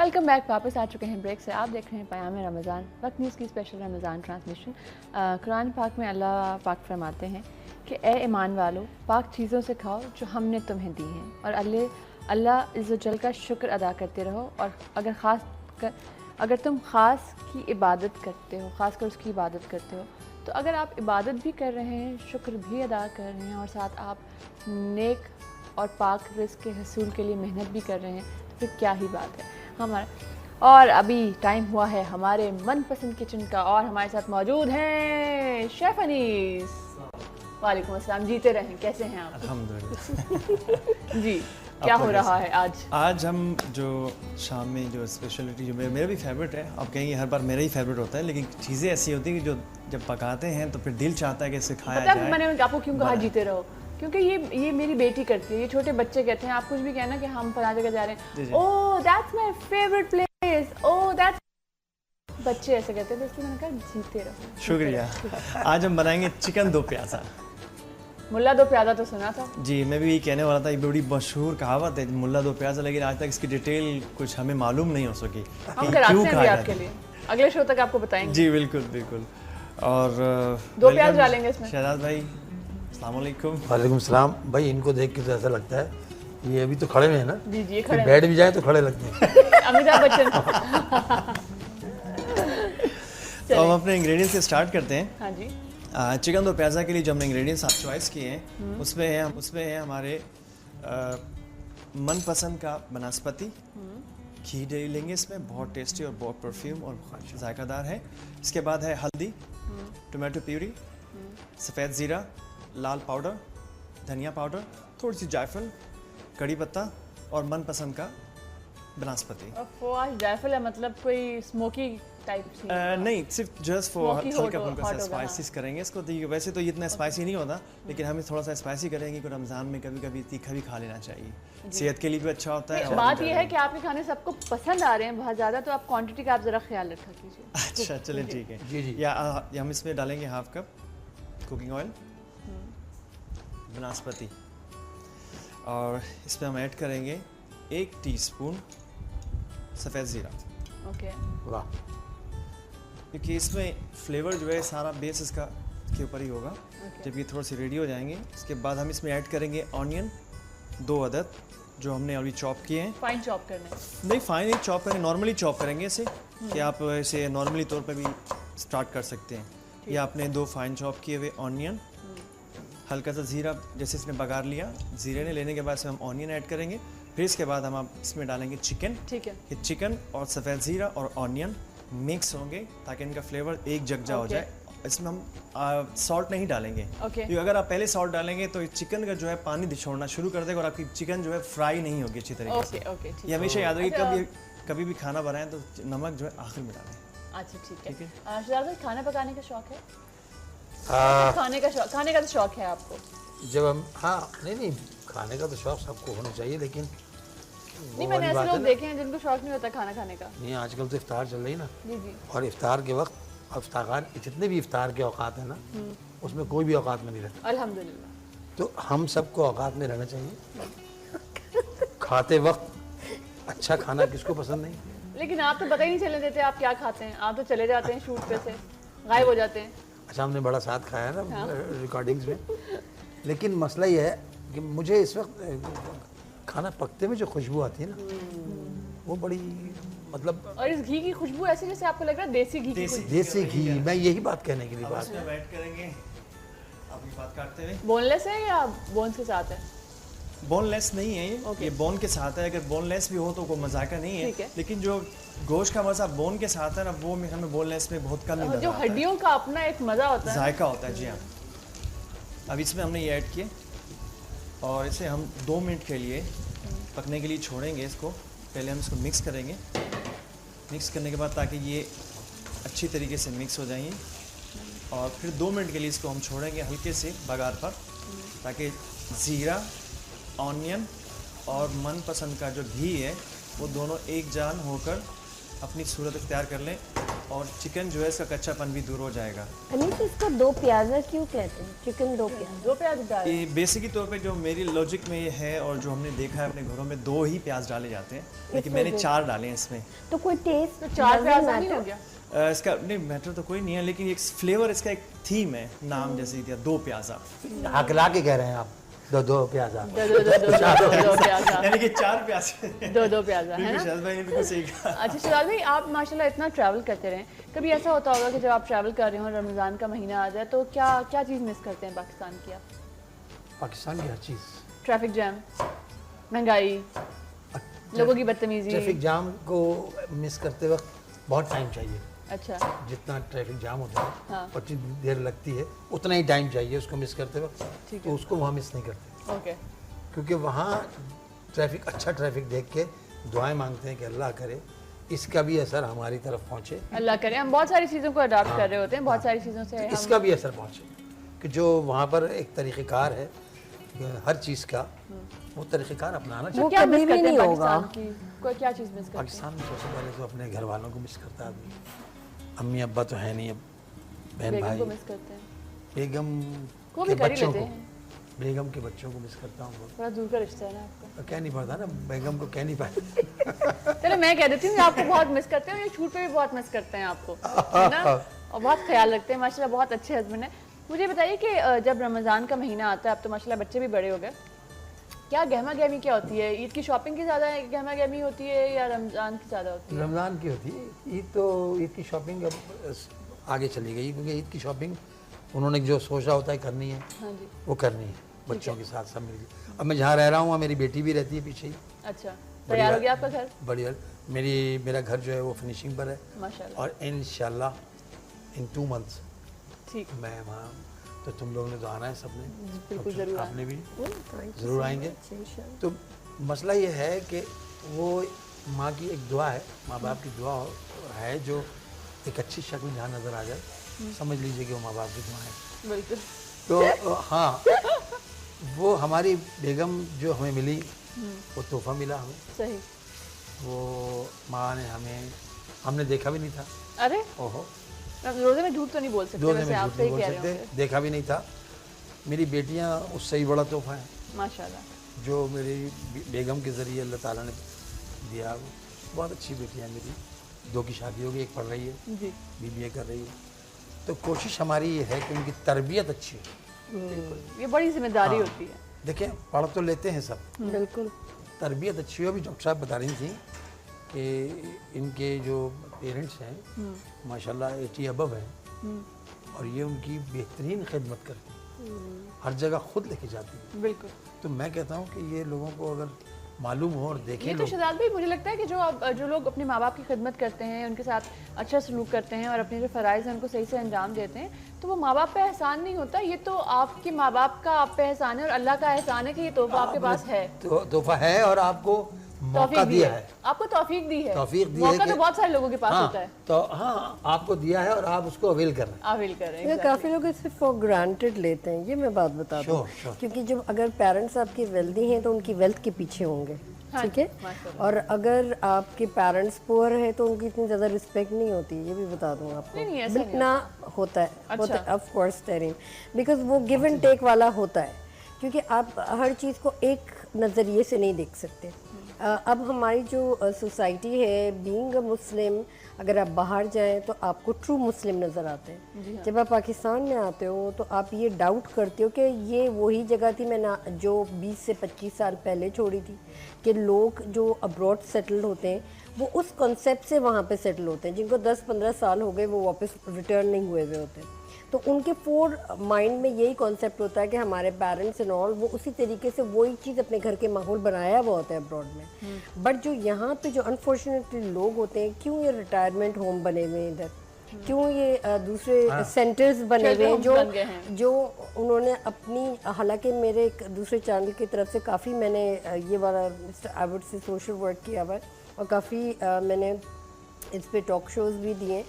Welcome back. वापस आ चुके हैं ब्रेक से। आप देख रहे हैं पयाम रमज़ान, वक्त न्यूज़ की स्पेशल रमज़ान ट्रांसमिशन। कुरान पाक में अल्लाह पाक फरमाते हैं कि ए ईमान वालों, पाक चीज़ों से खाओ जो हमने तुम्हें दी हैं, और अल्लाह इज़्ज़त जल का शुक्र अदा करते रहो। और अगर तुम ख़ास की इबादत करते हो, ख़ास कर उसकी इबादत करते हो, तो अगर आप इबादत भी कर रहे हैं, शुक्र भी अदा कर रहे हैं, और साथ आप नेक और पाक रिज़्क़ के हसूल के लिए मेहनत भी कर रहे हैं, तो फिर क्या ही बात है हमारा। और अभी टाइम हुआ है हमारे मनपसंद किचन का, और हमारे साथ मौजूद हैं शेफ़ अनीस। वालेकुम अस्सलाम। जीते रहें, कैसे हैं आप? अल्हम्दुलिल्लाह जी, क्या हो रहा है आज? हम जो शाम में जो स्पेशलिटी जो मेरा भी फेवरेट है, आप कहेंगे हर बार मेरा ही फेवरेट होता है, लेकिन चीज़ें ऐसी होती हैं कि जो जब पकाते हैं तो फिर दिल चाहता है कि इसे खाया जाए। मैंने आपको क्यों कहा जीते रहो, क्योंकि ये मेरी बेटी करती है। ये छोटे बच्चे कहते हैं, आप कुछ भी कहना कि हम फलां जगह जा रहे हैं, oh that's my favourite place, oh that's, बच्चे ऐसे कहते हैं, तो इसलिए मैंने कहा जीते रहो। शुक्रिया। आज हम बनाएंगे चिकन दो प्याज़ा। मुल्ला दो प्याज़ा तो सुना था जी, मैं भी यही कहने वाला था। ये बड़ी मशहूर कहावत है मुल्ला दो प्याज़ा, लेकिन आज तक इसकी डिटेल कुछ हमें मालूम नहीं हो सकी। हम कराते हैं भी आपके लिए, अगले शो तक आपको बताएंगे। जी बिल्कुल बिल्कुल। और दो प्याज डालेंगे इसमें। शहजाद भाई अस्सलाम वालेकुम। वालेकुम सलाम। भाई इनको देख के तो ऐसा लगता है ये अभी तो खड़े हुए हैं ना। जी जी, खड़े बैठ भी जाए तो खड़े लगते हैं। अमिताभ बच्चन। तो हम अपने इंग्रेडिएंट्स से स्टार्ट करते हैं। हाँ जी। चिकन दो प्याज़ा के लिए जो हमने इंग्रेडिएंट्स आप चॉइस किए हैं, उसमें है हमारे मनपसंद का बनस्पति घी ले लेंगे। इसमें बहुत टेस्टी और बहुत परफ्यूम और जायकादार है। इसके बाद है हल्दी, टोमेटो प्यूरी, सफ़ेद ज़ीरा, लाल पाउडर, धनिया पाउडर, थोड़ी सी जायफल, कड़ी पत्ता और मनपसंद का बनस्पति। आज जायफल है, मतलब कोई स्मोकी टाइप सी? नहीं, सिर्फ जस्ट फॉर हल्का फुल्का सा होगा, स्पाइसेस करेंगे इसको। तो वैसे तो इतना स्पाइसी नहीं होता, लेकिन हमें थोड़ा सा स्पाइसी करेंगे कि रमज़ान में कभी कभी तीखा भी खा लेना चाहिए। सेहत के लिए भी अच्छा होता है। बात यह है कि आपके खाने सबको पसंद आ रहे हैं बहुत ज़्यादा, तो आप क्वांटिटी का आप ज़रा ख्याल रखा कीजिए। अच्छा चलें, ठीक है। जी जी। या हम इसमें डालेंगे हाफ कप कुकिंग ऑयल, बनस्पति, और इसमें हम ऐड करेंगे 1 टीस्पून सफ़ेद ज़ीरा। ओके। वाह। क्योंकि इसमें फ्लेवर जो है सारा बेस इसका के ऊपर ही होगा। जब ये थोड़े से रेडी हो जाएंगे, इसके बाद हम इसमें ऐड करेंगे ऑनियन 2 अदद, जो हमने अभी चॉप किए हैं। फाइन चॉप करना है? नहीं, फाइन नहीं चॉप करेंगे, नॉर्मली चॉप करेंगे इसे, कि आप इसे नॉर्मली तौर पे भी स्टार्ट कर सकते हैं। ये आपने 2 फाइन चॉप किए हुए ऑनियन, हल्का सा ज़ीरा जैसे इसने बघार लिया, ज़ीरे ने लेने के बाद इसमें हम ऑनियन ऐड करेंगे। फिर इसके बाद हम इसमें डालेंगे चिकन। ठीक है। ये चिकन और सफ़ेद ज़ीरा और ऑनियन मिक्स होंगे ताकि इनका फ्लेवर एक जगजा हो जाए। इसमें हम सॉल्ट नहीं डालेंगे, क्योंकि अगर आप पहले सॉल्ट डालेंगे तो चिकन का जो है पानी छोड़ना शुरू कर देगा और आपकी चिकन जो है फ्राई नहीं होगी अच्छी तरीके से। ये हमेशा याद रखिए, कभी भी खाना बनाएं तो नमक जो है आखिर में डालें। अच्छा ठीक है। शहजाद भाई, खाना पकाने का शौक है? खाने का तो शौक है आपको? जब हम नहीं खाने का तो शौक सबको होना चाहिए, लेकिन नहीं, मैंने ऐसे लोग देखे हैं जिनको शौक नहीं होता खाना खाने का। नहीं, आजकल तो इफ्तार चल रही है ना। जी जी। और इफ्तार के वक्त जितने भी इफ्तार के औकात है ना, उसमें कोई भी औकात में नहीं रहता। अल्हम्दुलिल्लाह। तो हम सबको औकात में रहना चाहिए। खाते वक्त अच्छा खाना किसको पसंद नहीं? लेकिन आप तो पता ही नहीं चलने देते आप क्या खाते हैं। आप तो चले जाते हैं शूट पे से, गायब हो जाते हैं। अच्छा, हमने बड़ा साथ खाया है ना रिकॉर्डिंग्स में, लेकिन मसला ये है कि मुझे इस वक्त खाना पकते में जो खुशबू आती है ना, वो बड़ी मतलब। और इस घी की खुशबू ऐसे जैसे आपको लग रहा है देसी घी की खुशबू। देसी घी, मैं यही बात कहने के लिए बात इसमें ऐड करेंगे अभी बात करते हुए। बोनलेस है या बोन्स के साथ है? बोनलेस नहीं है ये बोन के साथ है। अगर बोनलेस भी हो तो कोई मजाका नहीं है, लेकिन जो गोश्त का मज़ा बोन के साथ है ना, वो हमें बोनलेस में बहुत कम मिलता है। जो हड्डियों का अपना एक मज़ा होता है, जायका होता है। जी हाँ। अब इसमें हमने ये ऐड किए और इसे हम 2 मिनट के लिए पकने के लिए छोड़ेंगे। इसको पहले हम इसको मिक्स करेंगे। मिक्स करने के बाद ताकि ये अच्छी तरीके से मिक्स हो जाएंगे, और फिर 2 मिनट के लिए इसको हम छोड़ेंगे हल्के से बघार पर, ताकि ज़ीरा, ऑनियन और मनपसंद का जो घी है वो दोनों एक जान होकर अपनी सूरत इख्तियार कर लें। और चिकन जो है इसका कच्चापन भी दूर हो जाएगा। अनीस इसको दो प्याजा क्यों कहते हैं? चिकन दो प्याज। दो प्याज डाल। ये बेसिकी तौर पे जो मेरी लॉजिक में ये है और जो हमने देखा है अपने घरों में 2 ही प्याज डाले जाते हैं, लेकिन मैंने 4 डाले हैं इसमें। तो कोई टेस्ट तो 4 प्याज नहीं हो गया? इसका नहीं मैटर तो कोई नहीं है, लेकिन एक फ्लेवर इसका एक थीम है, नाम जैसे दिया 2 प्याजा, हकला के कह रहे हैं आप दो प्याजा। दो प्याज यानी कि 4 प्याज। दो प्याज है ना? शायद भाई ने बिल्कुल सही कहा। अच्छा शहजाद भाई, आप माशाल्लाह इतना ट्रैवल करते रहे, कभी ऐसा होता होगा कि जब आप ट्रैवल कर रहे हो रमज़ान का महीना आ जाए तो क्या क्या चीज़ मिस करते हैं पाकिस्तान की आप? पाकिस्तान की हर चीज़। ट्रैफिक जैम, महंगाई, लोगों की बदतमीजी। ट्रैफिक जाम को मिस करते वक्त बहुत टाइम चाहिए। अच्छा, जितना ट्रैफिक जाम होता है हाँ। और जितनी देर लगती है उतना ही टाइम चाहिए उसको मिस करते वक्त, ठीक तो है, उसको वहाँ मिस नहीं करते, ओके, क्योंकि वहाँ ट्रैफिक अच्छा ट्रैफिक देख के दुआएं मांगते हैं कि अल्लाह करे इसका भी असर हमारी तरफ पहुँचे, अल्लाह करे। हम बहुत सारी चीज़ों को अडॉप्ट कर रहे होते हैं, बहुत सारी चीज़ों से हम इसका भी असर पहुँचे, कि जो वहाँ पर एक तरीक़ेकार है हर चीज़ का, वो तरीक़ेकार अपनाना चाहिए। वो क्या कभी मिस भी करते हैं नहीं होगा। पाकिस्तान की? कोई क्या चीज़ मिस करते हैं? पाकिस्तान में सबसे पहले तो अपने घर वालों को मिस करता है आदमी। अम्मी अब्बा तो है नहीं, अब बहन बेगम भाई, को मिस करते हैं, बेगम वो के भी कर ही बच्चों लेते को, हैं, बेगम के बच्चों को मिस करता हूँ बहुत। बड़ा दूर का रिश्ता है ना आपका। कह नहीं पाता ना, बेगम को कह नहीं पाता। चलो मैं कह देती हूँ कि आपको बहुत मिस करते हैं, ये छूट पे भी बहुत मिस करते हैं आपको, है ना? और बहुत ख्याल रखते हैं, माशाल्लाह बहुत अच्छे हस्बैंड हैं। मुझे बताइए कि जब रमज़ान का महीना आता है, अब तो माशाल्लाह बच्चे भी बड़े हो गए, क्या गहमा गहमी क्या होती है? ईद की शॉपिंग की ज़्यादा गहमा गहमी होती है या रमज़ान की ज़्यादा होती है? रमज़ान की होती है, ईद की शॉपिंग अब आगे चली गई, क्योंकि ईद की शॉपिंग उन्होंने जो सोचा होता है करनी है, हाँ जी, वो करनी है बच्चों के साथ सब मिलकर। अब मैं जहाँ रह रहा हूँ वहाँ मेरी बेटी भी रहती है पीछे ही। अच्छा, तैयार हो गया आपका घर? बढ़िया, मेरा घर जो है वो फिनिशिंग पर है, माशाल्लाह, और इंशाल्लाह इन 2 मंथ्स ठीक, मैं वहाँ, तो तुम लोगों ने तो आना है सबने, बिल्कुल ज़रूर आपने भी ज़रूर आएंगे। तो मसला ये है कि वो माँ की एक दुआ है, माँ बाप की दुआ है, जो एक अच्छी शक्ल जहाँ नज़र आ जाए समझ लीजिए कि वो माँ बाप की दुआ है। बिल्कुल, तो हाँ, वो हमारी बेगम जो हमें मिली, वो तोहफा मिला हमें, सही। वो माँ ने हमने देखा भी नहीं था। अरे ओहो, रोज़े में झूठ तो नहीं बोल सकते, रोज़े वैसे में आप झूठ सही नहीं बोल कह रहे सकते, हो, देखा भी नहीं था। मेरी बेटियाँ उससे ही बड़ा तोहफा है माशाल्लाह, जो मेरी बेगम के ज़रिए अल्लाह ताला ने दिया। बहुत अच्छी बेटियाँ मेरी, 2 की शादी हो गई, एक पढ़ रही है, जी, BBA कर रही है। तो कोशिश हमारी ये है कि उनकी तरबियत अच्छी हो। ये बड़ी जिम्मेदारी हाँ। होती है। देखिए पढ़ तो लेते हैं सब, बिल्कुल। तरबियत अच्छी हो। अभी डॉक्टर साहब बता रही थी कि इनके जो पेरेंट्स हैं माशाल्लाह 80 अबव हैं, और ये उनकी बेहतरीन खिदमत करती हैं, हर जगह खुद लेके जाती हैं। बिल्कुल, तो मैं कहता हूँ कि ये लोगों को अगर मालूम हो और देखें ये तो लोग, शहजाद भाई मुझे लगता है कि जो लोग अपने माँ बाप की खिदमत करते हैं, उनके साथ अच्छा सलूक करते हैं और अपने जो फ़राइज़ हैं उनको सही से अंजाम देते हैं, तो वो माँ बाप पे एहसान नहीं होता, ये तो आपके माँ बाप का आप पे एहसान है और अल्लाह का एहसान है कि ये तोहफा आपके पास है, तो तोहफा है और आपको मौका तौफीक दी दिया है, है। आपको तौफीक दी है, तौफीक दी है मौका कि- तो बहुत सारे लोगों के पास हाँ, होता है, तो हाँ आपको दिया है और आप उसको अवेल कर रहे हैं। आविल करें। ये काफ़ी लोग इसे फॉर ग्रांटेड लेते हैं, ये मैं बात बता दूँ, Sure, sure. क्योंकि जब अगर पेरेंट्स आपके वेल्दी हैं तो उनकी वेल्थ के पीछे होंगे, हाँ, ठीक है, माशाल्लाह। और अगर आपके पेरेंट्स पुअर है तो उनकी इतनी ज़्यादा रिस्पेक्ट नहीं होती, ये भी बता दूँ आपको। नहीं, ऐसा नहीं ना होता है, अच्छा। ऑफ कोर्स टेरिंग, बिकॉज वो गिव एंड टेक वाला होता है, क्योंकि आप हर चीज़ को एक नज़रिए से नहीं देख सकते। अब हमारी जो सोसाइटी है, बीइंग अ मुस्लिम, अगर आप बाहर जाएं तो आपको ट्रू मुस्लिम नज़र आते हैं। जब आप पाकिस्तान में आते हो तो आप ये डाउट करते हो कि ये वही जगह थी मैं ना जो 20 से 25 साल पहले छोड़ी थी, कि लोग जो अब्रॉड सेटल्ड होते हैं वो उस कॉन्सेप्ट से वहाँ पे सेटल होते हैं, जिनको 10-15 साल हो गए वो वापस रिटर्न नहीं हुए हुए होते हैं। तो उनके माइंड में यही कॉन्सेप्ट होता है कि हमारे पेरेंट्स एंड ऑल वो उसी तरीके से वही चीज़ अपने घर के माहौल बनाया हुआ होता है अब्रॉड में। बट जो यहाँ पे जो अनफॉर्चुनेटली लोग होते हैं, क्यों ये रिटायरमेंट होम बने हुए हैं इधर, क्यों ये दूसरे सेंटर्स बने हुए हैं जो उन्होंने अपनी, हालांकि मेरे एक दूसरे चैनल की तरफ से काफ़ी मैंने ये वाला I would say social work किया हुआ है और काफ़ी मैंने इस पे टॉक शोज़ भी दिए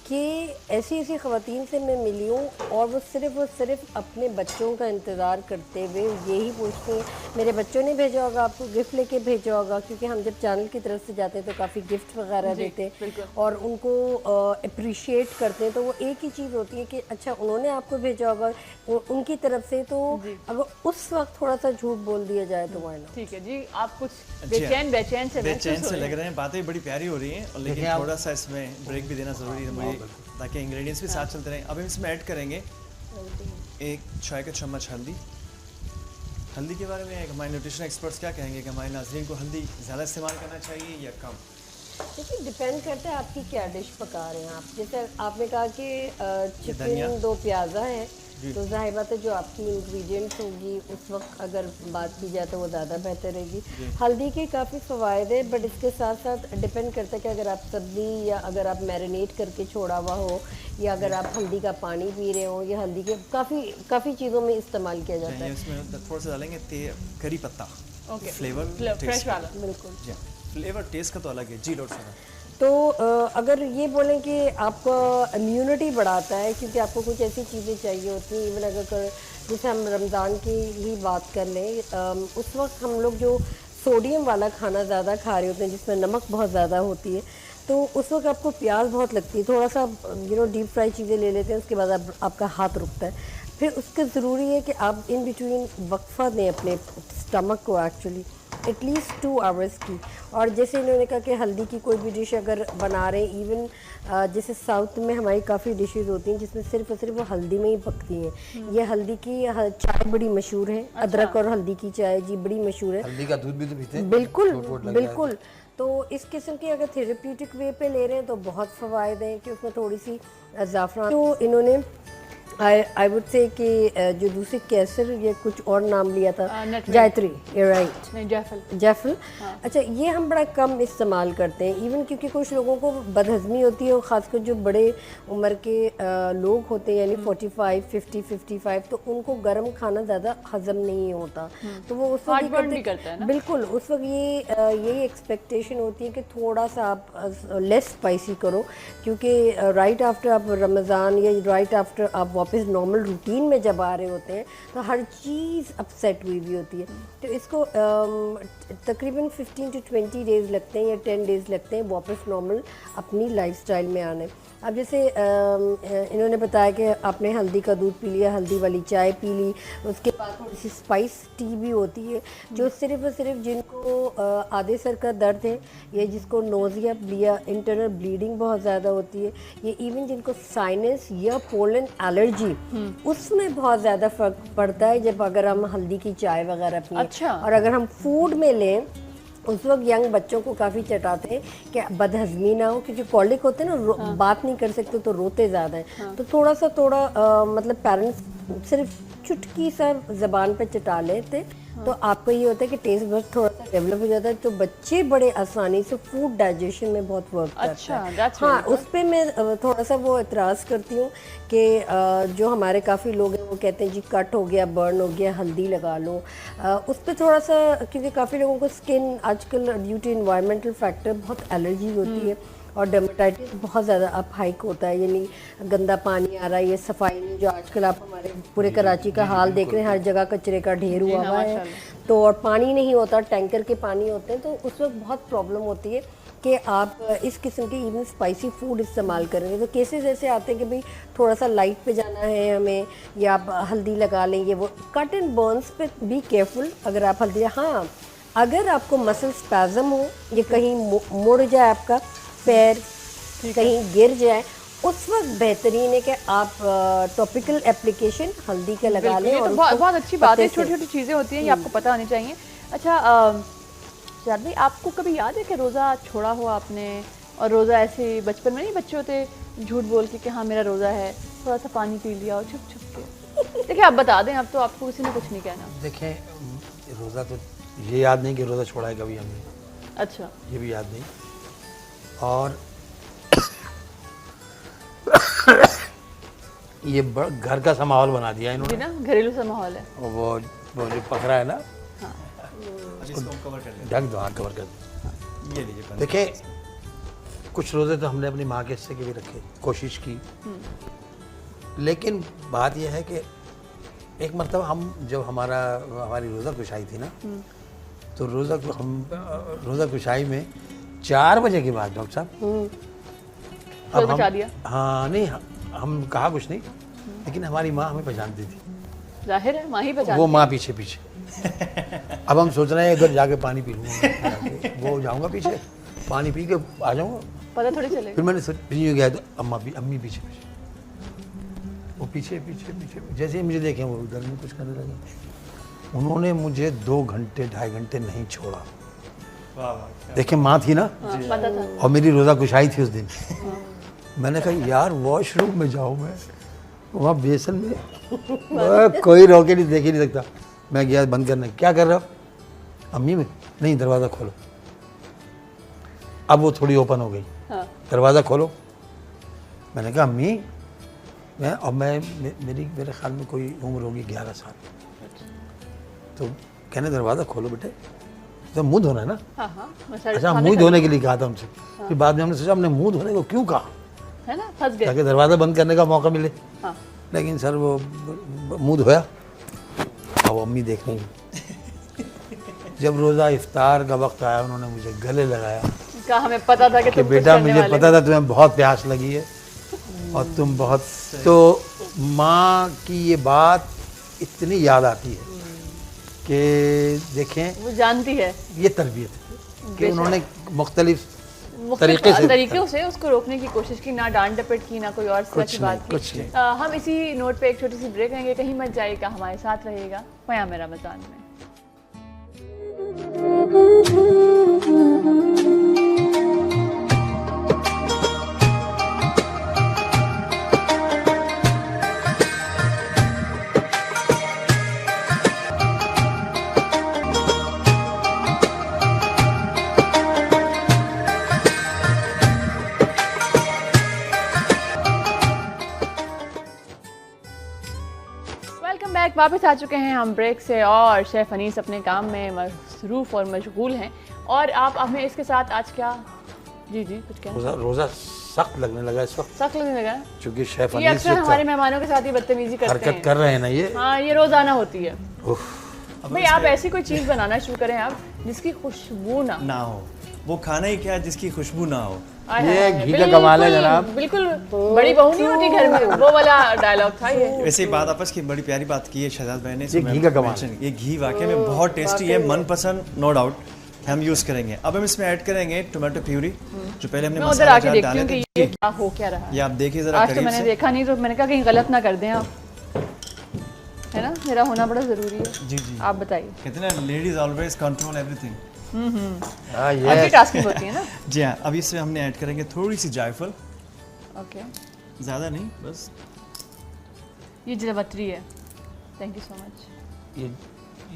कि ये ऐसी ऐसी ख़वातीन से मैं मिली हूँ और वो सिर्फ अपने बच्चों का इंतज़ार करते हुए यही पूछती हैं, मेरे बच्चों ने भेजा होगा आपको, गिफ्ट लेके भेजा होगा, क्योंकि हम जब चैनल की तरफ से जाते हैं तो काफ़ी गिफ्ट वगैरह देते हैं और उनको अप्रिशिएट करते हैं। तो वो एक ही चीज़ होती है कि अच्छा उन्होंने आपको भेजा होगा उनकी तरफ से, तो अगर उस वक्त थोड़ा सा झूठ बोल दिया जाए तो वाई नॉट। ठीक है जी, आप कुछ बेचैन से लग रहे हैं, बातें बड़ी प्यारी हो रही हैं, और लेकिन थोड़ा सा इसमें ब्रेक भी देना ज़रूरी है मुझे, ताकि इंग्रेडिएंट्स भी साथ चलते रहें। अब हम इसमें ऐड करेंगे 1 चाय का चम्मच हल्दी। हल्दी के बारे में हमारे न्यूट्रिशन एक्सपर्ट्स क्या कहेंगे कि हमारे नाज़रीन को हल्दी ज़्यादा इस्तेमाल करना चाहिए या कम? देखिए डिपेंड करता है आपकी क्या डिश पका रहे हैं आप। जैसे आपने कहा कि धनिया। चिकन 2 प्याज़ा है, तो जाहिर बात है जो आपकी इंग्रेडिएंट्स होगी उस वक्त अगर बात की जाए तो वो ज़्यादा बेहतर रहेगी। हल्दी के काफ़ी फ़वायद है, बट इसके साथ साथ डिपेंड करता है कि अगर आप सब्ज़ी या अगर आप मैरिनेट करके छोड़ा हुआ हो या अगर आप हल्दी का पानी पी रहे हो या हल्दी के काफ़ी चीज़ों में इस्तेमाल किया जाता है। इसमें थोड़ा सा डालेंगे करी पत्ता, फ्लेवर फ्रेश वाला। बिल्कुल जी, फ्लेवर टेस्ट का तो अलग है जी। डॉक्टर साहब, तो अगर ये बोलें कि आपका इम्यूनिटी बढ़ाता है, क्योंकि आपको कुछ ऐसी चीज़ें चाहिए होती हैं, इवन अगर जैसे हम रमज़ान की ही बात कर लें, उस वक्त हम लोग जो सोडियम वाला खाना ज़्यादा खा रहे होते हैं जिसमें नमक बहुत ज़्यादा होती है, तो उस वक्त आपको प्यास बहुत लगती है, थोड़ा सा डीप फ्राई चीज़ें ले लेते हैं, उसके बाद आपका हाथ रुकता है। फिर उसके ज़रूरी है कि आप इन बिटवीन वक्फा दें अपने स्टमक को, एक्चुअली एटलीस्ट 2 आवर्स की। और जैसे इन्होंने कहा कि हल्दी की कोई भी डिश अगर बना रहे हैं, इवन जैसे साउथ में हमारी काफ़ी डिशेस होती हैं जिसमें सिर्फ और सिर्फ वो हल्दी में ही पकती हैं। ये हल्दी की चाय बड़ी मशहूर है, अदरक और हल्दी की चाय जी बड़ी मशहूर है। हल्दी का दूध भी तो पीते हैं। बिल्कुल बिल्कुल। तो इस किस्म की अगर थेरेप्यूटिक वे पे ले रहे हैं तो बहुत फ़वायद हैं कि उसमें थोड़ी सी ज़ाफ़रान, तो इन्होंने आई वुड से कि जो दूसरी केसर, ये कुछ और नाम लिया था, जायत्री, ये राइट, नहीं जैफल। अच्छा, ये हम बड़ा कम इस्तेमाल करते हैं, इवन क्योंकि कुछ लोगों को बदहज़मी होती है और ख़ासकर जो बड़े उम्र के लोग होते हैं, यानी 45, 50, 55, तो उनको गर्म खाना ज़्यादा हज़म नहीं होता, तो वो उस वक्त करता है ना? बिल्कुल, उस वक्त यही एक्सपेक्टेशन होती है कि थोड़ा सा आप लेस स्पाइसी करो, क्योंकि राइट आफ्टर आप रमज़ान या राइट आफ्टर आप वापस नॉर्मल रूटीन में जब आ रहे होते हैं तो हर चीज़ अपसेट हुई हुई होती है। तो इसको तकरीबन 15 to 20 डेज़ लगते हैं या 10 डेज़ लगते हैं वापस नॉर्मल अपनी लाइफस्टाइल में आने। अब जैसे इन्होंने बताया कि आपने हल्दी का दूध पी लिया, हल्दी वाली चाय पी ली, उसके बाद थोड़ी सी स्पाइस टी भी होती है, जो सिर्फ और सिर्फ जिनको आधे सर का दर्द है या जिसको नोज़िया या इंटरनल ब्लीडिंग बहुत ज़्यादा होती है, ये इवन जिनको साइनस या पोलन एलर्जी, उसमें बहुत ज़्यादा फ़र्क पड़ता है जब अगर हम हल्दी की चाय वगैरह पिए। अच्छा। और अगर हम फूड में लें, उस वक्त यंग बच्चों को काफ़ी चटाते हैं कि बदहज़मी ना हो, क्योंकि कॉलिक होते हैं ना, बात नहीं कर सकते तो रोते ज़्यादा हैं। तो थोड़ा मतलब पेरेंट्स सिर्फ चुटकी सा ज़बान पे चटा लेते, तो आपको ये होता है कि टेस्ट बस थोड़ा सा डेवलप हो जाता है, तो बच्चे बड़े आसानी से फूड डाइजेशन में बहुत वर्क करता है। हाँ, उस पर मैं थोड़ा सा वो एतराज़ करती हूँ कि जो हमारे काफ़ी लोग हैं वो कहते हैं जी कट हो गया, बर्न हो गया, हल्दी लगा लो। उस पर थोड़ा सा, क्योंकि काफ़ी लोगों को स्किन आजकल ड्यू टू इन्वायरमेंटल फैक्टर बहुत एलर्जी होती है और डर्मेटाइटिस बहुत ज़्यादा अप हाइक होता है, यानी गंदा पानी आ रहा है, ये सफाई नहीं, जो आजकल आप हमारे पूरे कराची का हाल देख रहे हैं, हर जगह कचरे का ढेर हुआ हुआ है, तो और पानी नहीं होता, टैंकर के पानी होते हैं, तो उस वक्त बहुत प्रॉब्लम होती है कि आप इस किस्म के इवन स्पाइसी फूड इस्तेमाल करेंगे। तो केसेस ऐसे आते हैं कि भाई थोड़ा सा लाइट पे जाना है हमें, या आप हल्दी लगा लेंगे, वो कट एंड बर्न्स पे बी केयरफुल। अगर आप हल्दी, हाँ, अगर आपको मसल स्पैज़म हो, ये कहीं मुड़ जाए आपका पैर, कहीं गिर जाए, उस वक्त बेहतरीन है कि आप टॉपिकल एप्लीकेशन हल्दी का लगा लें। और बहुत अच्छी बात है, छोटी छोटी चीज़ें होती हैं, ये आपको पता होनी चाहिए। अच्छा जाद भाई, आपको कभी याद है कि रोज़ा छोड़ा हो आपने, और रोज़ा ऐसे बचपन में नहीं बच्चे होते झूठ बोल के कि हाँ मेरा रोज़ा है, थोड़ा सा पानी पी लिया और छुप छुप के? देखिए आप बता दें, अब तो आपको किसी ने कुछ नहीं कहना। देखें, रोज़ा तो ये याद नहीं कि रोज़ा छोड़ा है कभी हमने। अच्छा, ये भी याद नहीं। और ये घर का सा माहौल बना दिया इन्होंने ना, घरेलू सा माहौल है। वो जो पक रहा है ना, इसको कवर कर लें, ढक दो, हाँ कवर कर दो। ये लीजिए। देखिए, कुछ रोज़े तो हमने अपनी माँ के हिस्से के भी रखे, कोशिश की। लेकिन बात यह है कि एक मरतबा हम जब हमारी रोज़ा कुशाई थी ना, तो रोज़ा कुशाई में 4 बजे के बाद डॉक्टर साहब अब बचा दिया। हाँ नहीं, हम कहा कुछ नहीं, लेकिन हमारी माँ हमें पहचानती थी। जाहिर है माँ ही पहचानती वो माँ पीछे पीछे अब हम सोच रहे हैं इधर जाके पानी पी लूँगा, वो जाऊँगा पीछे पानी पी के आ जाऊँगा, पता थोड़ी चलेगा। फिर मैंने फिर गया तो अम्मी पीछे पीछे, वो पीछे पीछे पीछे जैसे ही मुझे देखे वो उधर में कुछ करने लगे। उन्होंने मुझे 2 घंटे 2.5 घंटे नहीं छोड़ा। देखे माँ थी ना, पता था। और मेरी रोज़ा कुशाई थी उस दिन। मैंने कहा यार वॉशरूम में जाऊँ मैं, वहाँ बेसन में कोई रोके नहीं, देख ही नहीं सकता। मैं गया बंद करने, क्या कर रहा हो? अम्मी में नहीं, दरवाज़ा खोलो। अब वो थोड़ी ओपन हो गई, हाँ। दरवाज़ा खोलो। मैंने कहा अम्मी मेरे ख्याल में कोई उम्र होगी 11 साल। तो कहने दरवाज़ा खोलो बेटे, तो मुँह धोना है ना। हाँ, अच्छा, मुँह धोने के लिए कहा था हमसे। फिर बाद में हमने सोचा हमने मुँह धोने को क्यों कहा, है ना, फंस गए। ताकि दरवाज़ा बंद करने का मौका मिले। हाँ। लेकिन सर वो मुँह धोया, अब अम्मी देख रही। जब रोज़ा इफ्तार का वक्त आया, उन्होंने मुझे गले लगाया कहा हमें पता था कि बेटा मुझे पता था तुम्हें बहुत प्यास लगी है और तुम बहुत, तो माँ की ये बात इतनी याद आती है कि देखें वो जानती है ये तरबियत है कि उन्होंने मुख्तलिफ तरीक़ों से उसको रोकने की कोशिश की, ना डांट डपट की, ना कोई और सच की बात की। हम इसी नोट पे एक छोटी सी ब्रेक लेंगे, कहीं मत जाइएगा, हमारे साथ रहिएगा क़याम रमज़ान में। वापस आ चुके हैं हम ब्रेक से, और शेफ़ अनीस अपने काम में मसरूफ़ और मशगूल हैं। और आप हमें इसके साथ आज क्या, जी कुछ क्या, रोज़ा सख्त लगने लगा इस वक्त, सख्त लगने लगा क्योंकि शेफ़ ये अनीस अक्सर हमारे मेहमानों के साथ ही बदतमीजी करते हैं, हरकत कर रहे हैं ना ये। हाँ, ये रोज़ाना होती है। भाई आप ऐसी कोई चीज़ बनाना शुरू करें आप जिसकी खुशबू ना हो, वो खाना ही क्या जिसकी खुशबू ना हो। ये घी का कमाल है जनाब, बिल्कुल बड़ी बहू नहीं होती घर में, वो वाला डायलॉग था ये। वैसे बात आपस की बड़ी प्यारी बात की है शहजाद भाई ने, ये घी का कमाल, ये घी वाकई में बहुत टेस्टी है, मनपसंद नो डाउट हम यूज़ करेंगे। अब हम इसमें ऐड करेंगे टोमेटो प्यूरी, जो पहले हमने मसाला डाले थे। ये क्या हो क्या रहा है, ये आप देखिए जरा आज करीब तो मैंने से। देखा नहीं, तो मैंने कहा कहीं गलत ना कर दें आप, है ना, मेरा होना बड़ा ज़रूरी है। जी आप बताइए। कहते हैं ना लेडीज ऑलवेज कंट्रोल एवरीथिंग। आपकी टास्किंग होती है ना। जी हाँ, अभी इसमें हमने ऐड करेंगे थोड़ी सी जायफल, ओके, ज़्यादा नहीं, बस ये जलवतरी है। Thank you so much. ये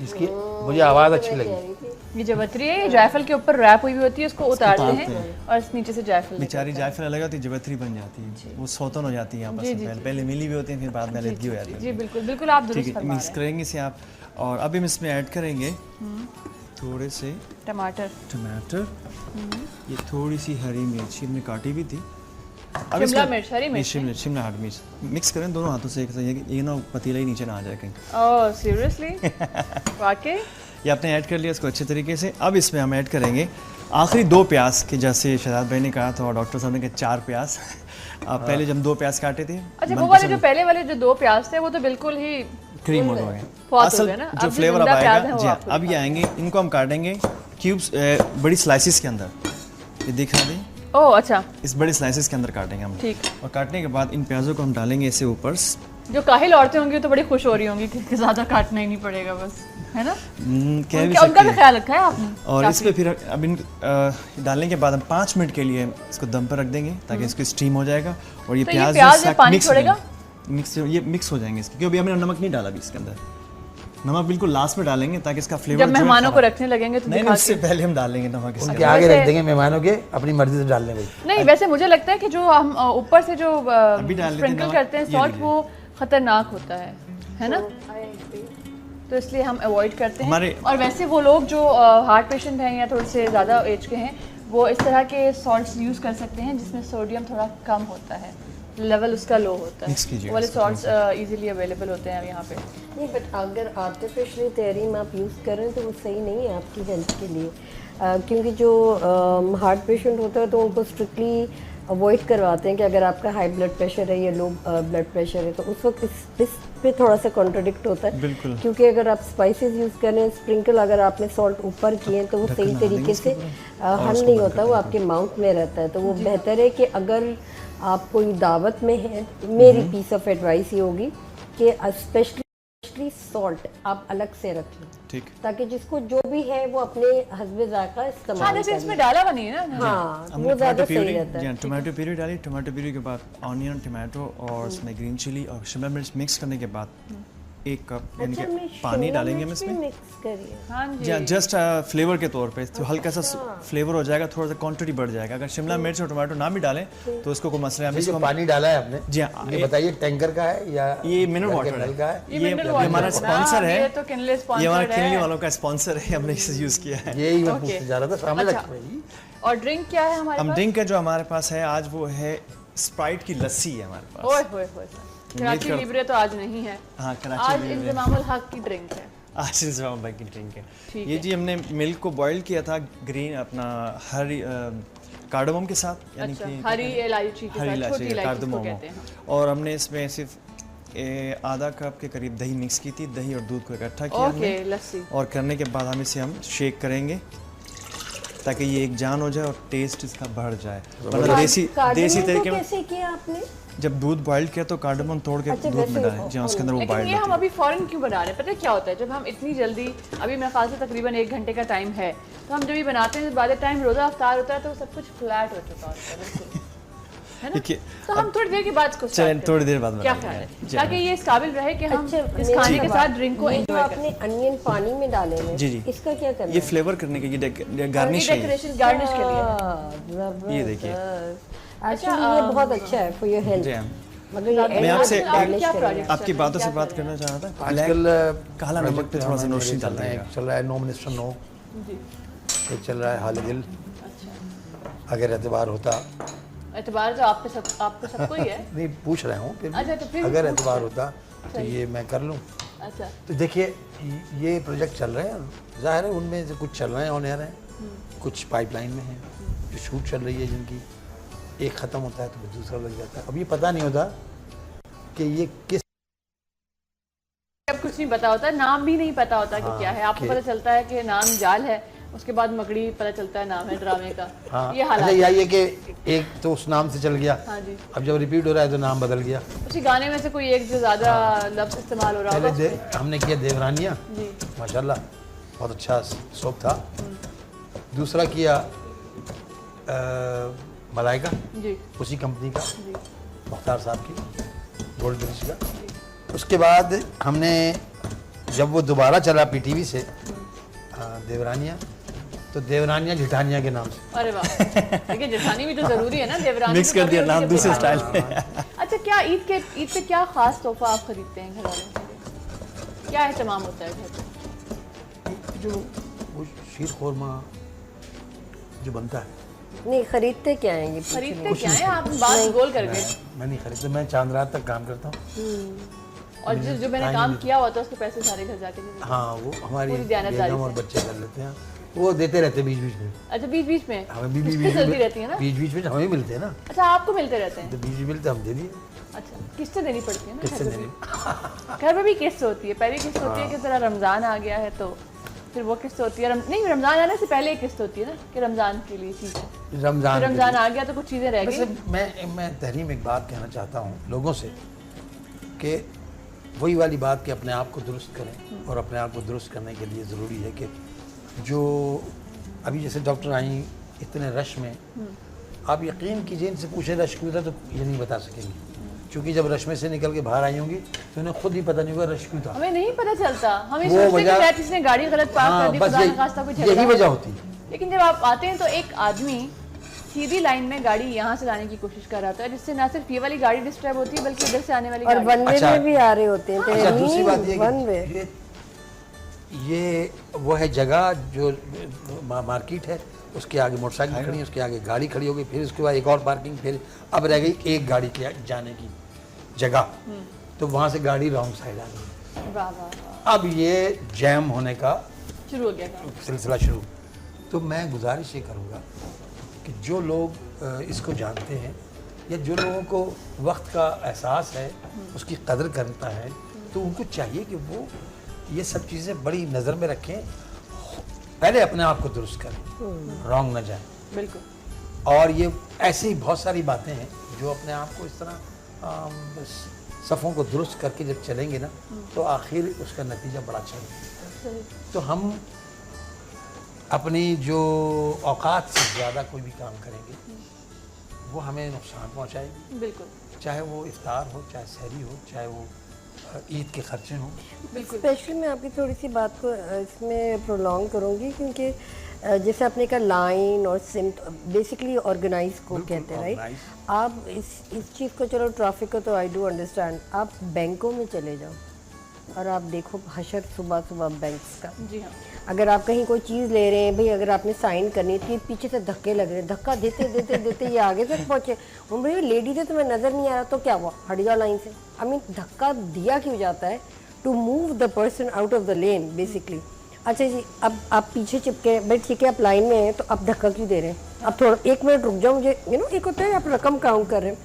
इसकी मुझे आवाज़ अच्छी लगी। ये जवतरी है, ये जायफल के ऊपर रैप हुई होती है, उसको उतारते हैं और नीचे से जायफल बेचारी जायफल अलग होती है, जवतरी बन जाती है, वो सौतन हो जाती है आपस में, पहले मिली भी होती है, फिर बाद में अलग हो जाती है। जी बिल्कुल बिल्कुल, आप दुरुस्त फरमा रहे हैं। मिक्स करेंगे इसे आप, और अभी हम इसमें ऐड करेंगे थोड़े से टमाटर, ये थोड़ी सी हरी मिर्ची हमने काटी भी थी, शिमला मिर्च, हरी मिर्च, शिमला हरी मिर्च मिक्स करें दोनों हाथों से, ये ना पतीला ही नीचे ना आ जाए कहीं। ओह सीरियसली, वाकई ये आपने ऐड कर लिया इसको अच्छे तरीके से। अब इसमें हम ऐड करेंगे आखिरी 2 प्याज के, जैसे शहजाद भाई ने कहा था और डॉक्टर साहब ने कहा 4 प्याज। आप पहले जब 2 प्याज काटे थे, अच्छा वो वाले जो पहले वाले जो 2 प्याज थे वो तो बिल्कुल ही क्रीम हो गए, असल जो फ्लेवर अब आएगा जी। अब ये आएंगे, इनको हम काटेंगे क्यूब्स, बड़ी स्लाइसिस के अंदर, ये दिखा दें। ओह अच्छा, इस बड़े स्लाइसेस के अंदर काटेंगे हम, ठीक। और काटने के बाद इन प्याजों को हम डालेंगे ऐसे ऊपर। जो काहिल औरतें होंगी तो बड़ी खुश हो रही होंगी कि ज़्यादा काटना ही नहीं पड़ेगा, बस, है ना। उनका भी ख्याल रखा है आपने। और इस पे फिर अब इन डालने के बाद हम 5 मिनट के लिए इसको दम पर रख देंगे ताकि इसको स्टीम हो जाएगा और ये प्याज पानी छोड़ेगा, ये मिक्स हो जाएंगे इसके, क्योंकि अभी हमने नमक नहीं डाला अभी इसके अंदर, नमक बिल्कुल लास्ट में डालेंगे ताकि इसका फ्लेवर जब मेहमानों को रखने लगेंगे तो नहीं, उससे पहले हम डालेंगे नमक, इसके आगे रख देंगे मेहमानों के, अपनी मर्जी से डालने भाई। नहीं वैसे मुझे लगता है कि जो हम ऊपर से जो स्प्रिंकल करते हैं सॉल्ट, वो खतरनाक होता है ना, तो इसलिए हम अवॉइड करते हैं। और वैसे वो लोग जो हार्ट पेशेंट हैं या थोड़े से ज़्यादा एज के हैं वो इस तरह के सॉल्ट्स यूज़ कर सकते हैं जिसमें सोडियम थोड़ा कम होता है, लेवल उसका लो होता है। Mix कीजिएगा वो वाले इसको सॉल्ट्स इजीली अवेलेबल होते हैं यहाँ पे। नहीं, बट अगर आर्टिफिशियल तहरीम आप यूज़ करें तो वो सही नहीं है आपकी हेल्थ के लिए, क्योंकि जो हार्ट पेशेंट होता है तो उनको स्ट्रिक्टली अवॉइड करवाते हैं कि अगर आपका हाई ब्लड प्रेशर है या लो ब्लड प्रेशर है तो उस वक्त इस पे थोड़ा सा कॉन्ट्रडिक्ट होता है। बिल्कुल। क्योंकि अगर आप स्पाइसेस यूज़ करें, स्प्रिंकल अगर आपने सॉल्ट ऊपर किए तो वो सही तरीके से हल नहीं होता, वो आपके माउथ में रहता है। तो वो बेहतर है कि अगर आप कोई दावत में हैं, मेरी पीस ऑफ एडवाइस ये होगी कि स्पेशली सॉल्ट आप अलग से रख लें, ठीक। ताकि जिसको जो भी है वो अपने हस्बे जायका हाँ, इस्तेमाल जैसे करे। इसमें डाला बनी है ना। हाँ, हमने वो ज़्यादा टमाटो सही प्यूरी, रहता है। टमाटो प्यूरी डाली, टमाटो प्यूरी के बाद ऑनियन, टमाटो और इसमें ग्रीन चिली और शिमला मिर्च मिक्स करने के बाद 1 कप यानी अच्छा, कि मैं पानी शिमला डालेंगे हम मिर्च भी इसमें। मिक्स करिए। हाँ जी। या जस्ट फ्लेवर के तौर पे तो हल्का सा फ्लेवर हो जाएगा, थोड़ा सा क्वांटिटी बढ़ जाएगा। अगर शिमला मिर्च और टमाटो ना भी डालें तो इसको कोई मसला नहीं। ये जो पानी डाला है आपने, जी हाँ, ये बताइए टैंकर का है या ये मिनरल घर के वाटर नल का है? ये ये mineral ये water हमारा है। स्पॉन्सर हाँ, है, ये तो किनले ये हमारा स्पॉन्सर किनले है। वालों का स्पॉन्सर है, हमने इसे यूज़ किया है। यही मैं Okay. पूछने जा रहा था, सामने अच्छा। रखी हुई। और ड्रिंक क्या है हमारे हम पास? ड्रिंक है जो हमारे पास है आज वो है स्प्राइट की लस्सी है हमारे पास। ओए होए होए, कराची कर- लिब्रे तो आज नहीं है। हाँ, कराची आज लिब्रे। इंतजामुल हक की ड्रिंक है। आज इंतजाम भाई की ड्रिंक है। ठीक ये है। जी हमने मिल्क को बॉईल किया था ग्रीन अपना हरी कार्डमम के साथ, यानी अच्छा, कि हरी इलायची के हरी साथ, इलायची छोटी इलायची जिसको कार्डमम। कहते हैं। और हमने इसमें सिर्फ आधा कप के करीब दही मिक्स की थी, दही और दूध को इकट्ठा किया ओके, हमने। लस्सी। और करने के बाद हम इसे शेक करेंगे ताकि ये एक जान हो जाए और टेस्ट इसका बढ़ जाए। मतलब देसी कार्डमम को तरीके में कैसे किया आपने? जब दूध बॉईल किया तो कार्डमम तोड़ के अच्छा, दूध में वैसे डालें, जी हाँ, उसके अंदर वो लेकिन बॉईल ये हम होती है। अभी फौरन क्यों बना रहे हैं? पता है क्या होता है, जब हम इतनी जल्दी, अभी मेरे ख्याल से तकरीबन 1 घंटे का टाइम है, तो हम जब ये बनाते हैं बाद टाइम रोज़ा अफ्तार होता है तो सब कुछ फ्लैट हो चुका होता है, बिल्कुल। है ना? देखिए, तो हम थोड़ी देर के बाद इसको चलें start थोड़ी करें। देर बाद क्या बनाएंगे। ख्याल है, जी, ताकि ये इस काबिल रहे कि हम अच्छा, इस मेरा खाने के सवाल- साथ ड्रिंक को ये जो एंजॉय आपने करें। अनियन पानी में डाले हैं, जी, जी। इसका क्या करना ये है? फ्लेवर करने के लिए गार्निश ये है ये। डेकोरेशन गार्निश के लिए है। ये देखिए। एक्चुअली ये बहुत अच्छा है फॉर योर हेल्थ। जी हाँ। मतलब ये मैं आपसे आप एक- क्या project आपकी चल रहे बातों हैं? से क्या बात कर रहे करना चाह रहा था। आजकल काला नमक प्रोजेक्ट पे थोड़ा सा हमारे रोशनी चल डाल रहे हैं। देगा। चल रहा है नो मिनिस्टर नो, जी, एक चल रहा है हाल दिल। अच्छा। अगर एतबार होता, एतबार तो आपको सबको ही है। नहीं पूछ रहा हूँ फिर भी, अच्छा, तो फिर भी अगर पूछ एतबार रहे होता तो ये मैं कर लूँ। अच्छा, तो देखिए ये प्रोजेक्ट चल रहे हैं, जाहिर है उनमें से कुछ चल रहे हैं ऑन एयर हैं, कुछ पाइपलाइन में हैं, जो शूट चल रही है जिनकी एक ख़त्म होता है तो फिर दूसरा लग जाता है। अब ये पता नहीं होता कि ये किस अब कुछ नहीं पता होता, नाम भी नहीं पता होता कि क्या है। आपको कि- पता चलता है कि नाम जाल है, उसके बाद मकड़ी पता चलता है नाम है ड्रामे का। हाँ, ये अच्छा हालात ये है। आई है कि एक तो उस नाम से चल गया, हाँ जी, अब जब रिपीट हो रहा है तो नाम बदल गया। उसी गाने में से कोई एक जो ज्यादा लफ्ज इस्तेमाल हो रहा पहले होगा। हमने किया देवरानिया, जी, माशाल्लाह बहुत अच्छा सोप था। दूसरा किया मलाइका, जी, उसी कंपनी का, जी, मुख्तार साहब की गोल्ड ब्रिज का। उसके बाद हमने जब वो दोबारा चला पीटीवी से देवरानिया, तो देवरानिया जिठानिया के नाम से। अरे वाह, देखिए जेठानी भी तो जरूरी है ना, देवरानी मिक्स तो कर दिया कभी नाम होती है दूसरे जेठानी। स्टाइल में। अच्छा, क्या ईद पे क्या खास तोहफा आप खरीदते हैं घर वालों के लिए? क्या एहतमाम होता है घर पे? जो वो शीर खोरमा जो बनता है, नहीं, खरीदते क्या हैं ये? पूछ रही खरीदते हूँ। क्या है? आप बात गोल कर गए। मैं नहीं खरीदता, मैं चांद रात तक काम करता हूँ। और जो मैंने काम किया हुआ था उसके पैसे सारे घर जाके दे देते। हाँ, वो हमारी पूरी दयानतदारी बेगम और से। बच्चे कर लेते हैं, वो देते रहते हैं बीच बीच में। अच्छा, बीच बीच में हमें बीच किस्तें बीच चलती रहती है ना? बीच बीच में हमें मिलते हैं ना, अच्छा, आपको मिलते रहते हैं? तो बीच बीच मिलते हम दे दिए। अच्छा, किस्तें देनी पड़ती है ना किससे घर पे देनी? भी? घर में भी किस्त होती है। पहली किस्त होती है कि जरा रमज़ान आ गया है तो फिर वो किस्त होती है। नहीं, रमज़ान आने से पहले एक किस्त होती है ना कि रमज़ान के लिए चीज़ें। रमजान के रमज़ान लिए। आ गया तो कुछ चीज़ें रह गई। वैसे मैं तहरीम एक बात कहना चाहता हूँ लोगों से कि वही वाली बात कि अपने आप को दुरुस्त करें, और अपने आप को दुरुस्त करने के लिए ज़रूरी है कि जो अभी जैसे डॉक्टर आई इतने रश में, आप यकीन कीजिए इनसे पूछे रश क्यों था तो ये नहीं बता सकेंगे, क्योंकि जब रश में से निकल के बाहर आई होंगी तो उन्हें खुद ही पता नहीं होगा रश क्यों था। हमें नहीं पता चलता, हमें वो सोचते हैं कि वजह- शायद किसी ने गाड़ी गलत पार्क हाँ, कर दी, बस खुदा न खास्ता कोई झगड़ा यही हो। वजह होती है। लेकिन जब आप आते हैं तो एक आदमी सीधी लाइन में गाड़ी यहाँ से लाने की कोशिश कर रहा था, जिससे ना सिर्फ ये वाली गाड़ी डिस्टर्ब होती है बल्कि इधर से आने वाली और गाड़ी। वन वे अच्छा। में भी आ रहे होते हैं। अच्छा, दूसरी बात ये वन वे। कि ये वो है जगह जो मार्केट है, उसके आगे मोटरसाइकिल खड़ी है, उसके आगे गाड़ी खड़ी हो गई, फिर उसके बाद एक और पार्किंग, फिर अब रह गई एक गाड़ी के जाने की जगह, तो वहाँ से गाड़ी रॉन्ग साइड आ गई। वाह वाह वाह, अब ये जैम होने का शुरू हो गया काम। सिलसिला शुरू। तो मैं गुजारिश ये करूँगा कि जो लोग इसको जानते हैं या जो लोगों को वक्त का एहसास है, उसकी कदर करता है, तो उनको चाहिए कि वो ये सब चीज़ें बड़ी नज़र में रखें, पहले अपने आप को दुरुस्त करें, रॉन्ग ना जाए। बिल्कुल। और ये ऐसी बहुत सारी बातें हैं जो अपने आप को इस तरह सफ़ों को दुरुस्त करके जब चलेंगे ना, तो आखिर उसका नतीजा बड़ा अच्छा होगा। तो हम अपनी जो औकात से ज़्यादा कोई भी काम करेंगे वो हमें नुकसान पहुंचाएगी, बिल्कुल चाहे वो इफ्तार हो, चाहे सहरी हो, चाहे वो ईद के खर्चे हों। बिल्कुल। स्पेशली मैं आपकी थोड़ी सी बात को इसमें प्रोलॉन्ग करूँगी, क्योंकि जैसे आपने कहा लाइन और सिम्ट बेसिकली ऑर्गेनाइज को कहते हैं, राइट? organize। आप इस चीज़ को, चलो ट्रैफिक को तो आई डू अंडरस्टैंड, आप बैंकों में चले जाओ और आप देखो हशर सुबह सुबह बैंक्स का। जी हाँ। अगर आप कहीं कोई चीज़ ले रहे हैं भाई, अगर आपने साइन करनी है, तो पीछे से धक्के लग रहे हैं, धक्का देते देते देते ये आगे तक पहुँचे। हम भाई लेडी थे तुम्हें नज़र नहीं आ रहा, तो क्या हुआ, हट जाओ लाइन से। आई मीन धक्का दिया क्यों जाता है? To move the person out of the lane basically. अच्छा जी, अब आप पीछे चिपके, भाई ठीक है आप लाइन में हैं, तो आप धक्का क्यों दे रहे हैं? आप थोड़ा 1 मिनट रुक जाओ, मुझे एक होता है आप रकम काउंट कर रहे हैं,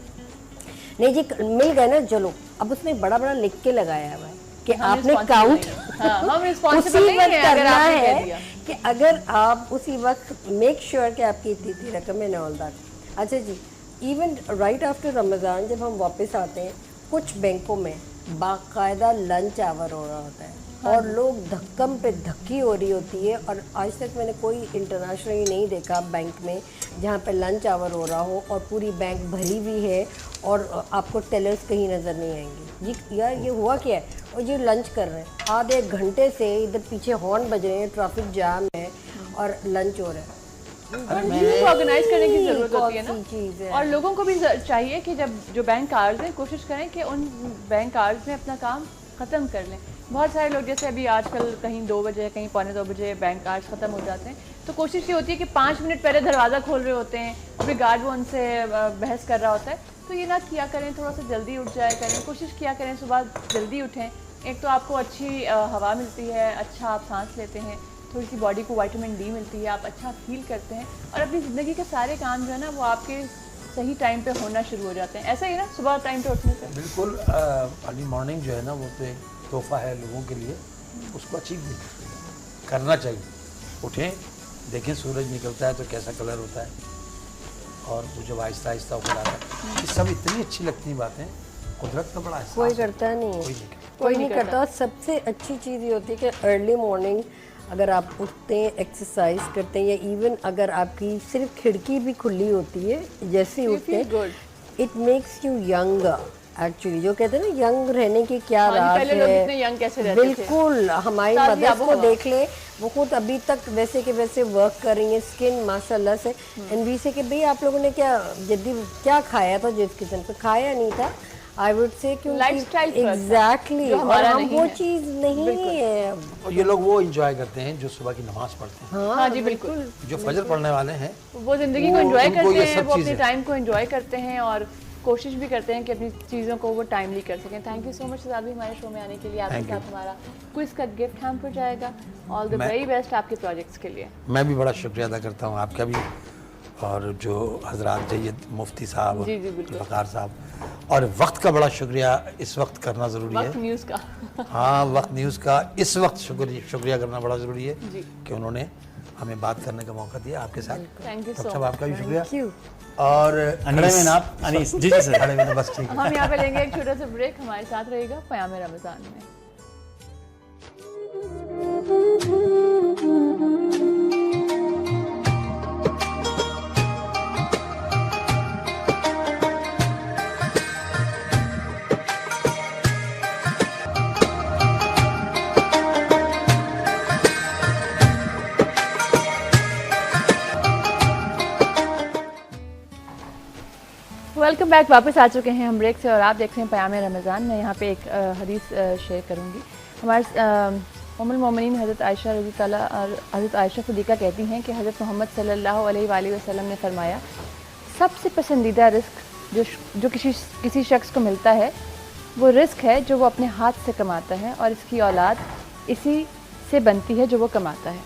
नहीं जी मिल गए ना चलो। अब उसने बड़ा बड़ा लिख के लगाया हुआ है कि आपने काउंट हम रिस्पॉन्सिबल उसी नहीं वक्त हैं अगर करना आपने कह है दिया। कि अगर आप उसी वक्त मेक श्योर कि आपकी इतनी रकम है, ऑल दैट। अच्छा जी, इवन राइट आफ्टर रमज़ान जब हम वापस आते हैं, कुछ बैंकों में बाकायदा लंच आवर हो रहा होता है और लोग धक्कम पे धक्की हो रही होती है। और आज तक मैंने कोई इंटरनेशनली नहीं देखा बैंक में जहाँ पे लंच आवर हो रहा हो और पूरी बैंक भरी हुई है और आपको टेलर्स कहीं नज़र नहीं आएंगे। जी यार ये हुआ क्या है? और ये लंच कर रहे हैं, आधे एक घंटे से इधर पीछे हॉर्न बज रहे हैं, ट्रैफिक जाम है और लंच हो रहा है। चीज़ों को ऑर्गेनाइज करने की ज़रूरत होती है कौन सी चीज़ ना, है? और लोगों को भी चाहिए कि जब जो बैंक आवर्स हैं कोशिश करें कि उन बैंक आवर्स में अपना काम ख़त्म कर लें। बहुत सारे लोग जैसे अभी आजकल कहीं 2 बजे कहीं 1:45 बजे बैंक आवर्स ख़त्म हो जाते हैं, तो कोशिश ये होती है कि 5 मिनट पहले दरवाज़ा खोल रहे होते हैं, फिर गार्ड वो उनसे बहस कर रहा होता है। तो ये ना किया करें, थोड़ा सा जल्दी उठ जाया करें, कोशिश किया करें सुबह जल्दी उठें। एक तो आपको अच्छी हवा मिलती है, अच्छा आप सांस लेते हैं, थोड़ी सी बॉडी को विटामिन डी मिलती है, आप अच्छा फील करते हैं और अपनी ज़िंदगी के सारे काम जो है ना वो आपके सही टाइम पे होना शुरू हो जाते हैं। ऐसा ही ना सुबह टाइम पे उठने से? बिल्कुल। अर्ली मॉर्निंग जो है ना वो तो एक तोहफा है लोगों के लिए, उसको अचीव भी करना चाहिए। उठें, देखें सूरज निकलता है तो कैसा कलर होता है और वो जब आहिस्ता आहिस्ता ऊपर आता है, ये सब इतनी अच्छी लगती बातें, कुदरत का बड़ा एहसास कोई होता है। करता नहीं है, कोई नहीं करता। कोई नहीं करता। और सबसे अच्छी चीज़ ये होती है कि अर्ली मॉर्निंग अगर आप उठते हैं, एक्सरसाइज करते हैं, या इवन अगर आपकी सिर्फ खिड़की भी खुली होती है जैसे ही उठते हैं, it makes you young. Actually जो कहते हैं ना यंग रहने की क्या राज पहले लोग है, इतने यंग कैसे रहते थे? बिल्कुल। हमारी ताज़ी मदर्स को आबो-हवा। देख ले, वो खुद अभी तक वैसे के वैसे वर्क कर रही हैं, स्किन माशाल्लाह से। एंड वी से कि भाई आप लोगों ने क्या जल्दी क्या खाया था जिस किचन पे? खाया नहीं था, आई वुड से, क्योंकि लाइफस्टाइल फर्क था, एग्जैक्टली। जो और हमारा हम नहीं वो है। चीज़ नहीं है। और ये लोग वो इंजॉय करते हैं जो सुबह की नमाज पढ़ते हैं, हाँ जी बिल्कुल। जो फजर पढ़ने वाले हैं, वो ज़िंदगी को वो- एंजॉय उनको करते ये हैं, सब वो अपने चीज़ें- टाइम को एंजॉय करते हैं और कोशिश भी करते हैं कि अपनी चीज़ों को वो टाइमली कर सकें। Thank you so much Sabi हमारे शो में आने के लिए। आपके Thank you. साथ हमारा क्विज का गिफ्ट हम पर जाएगा। ऑल द मैं- वेरी बेस्ट आपके प्रोजेक्ट्स के लिए। मैं भी बड़ा शुक्रिया अदा करता हूँ आपका भी, और जो हजरात जयद मुफ्ती साहब, जी, जी, बिल्कुल। वकार साहब, और वक्त का बड़ा शुक्रिया इस वक्त करना ज़रूरी वक्त है। न्यूज़ का हाँ, वक्त न्यूज़ का इस वक्त शुक्रिया करना बड़ा ज़रूरी है जी। कि उन्होंने हमें बात करने का मौका दिया आपके साथ। थैंक यू डॉक्टर सो साहब मच। आपका भी शुक्रिया। Thank you. और खड़े में ना आप, अनीस, जी जी सर। खड़े में ना, बस ठीक है। हम यहाँ पे लेंगे एक छोटा सा ब्रेक, हमारे साथ रहेगा क़याम रमज़ान में। Welcome back. वापस आ चुके हैं हम ब्रेक से और आप देख रहे हैं क़याम रमज़ान में। यहाँ पे एक हदीस शेयर करूँगी। हमारे उम्मुल मोमिनीन हज़रत आयशा रज़ी ताला हज़रत आयशा सिद्दीक़ा कहती हैं कि हज़रत मोहम्मद सल्लल्लाहु अलैहि वसल्लम ने फरमाया, सबसे पसंदीदा रिस्क जो किसी शख्स को मिलता है वो रिस्क है जो वो अपने हाथ से कमाता है, और इसकी औलाद इसी से बनती है जो वो कमाता है।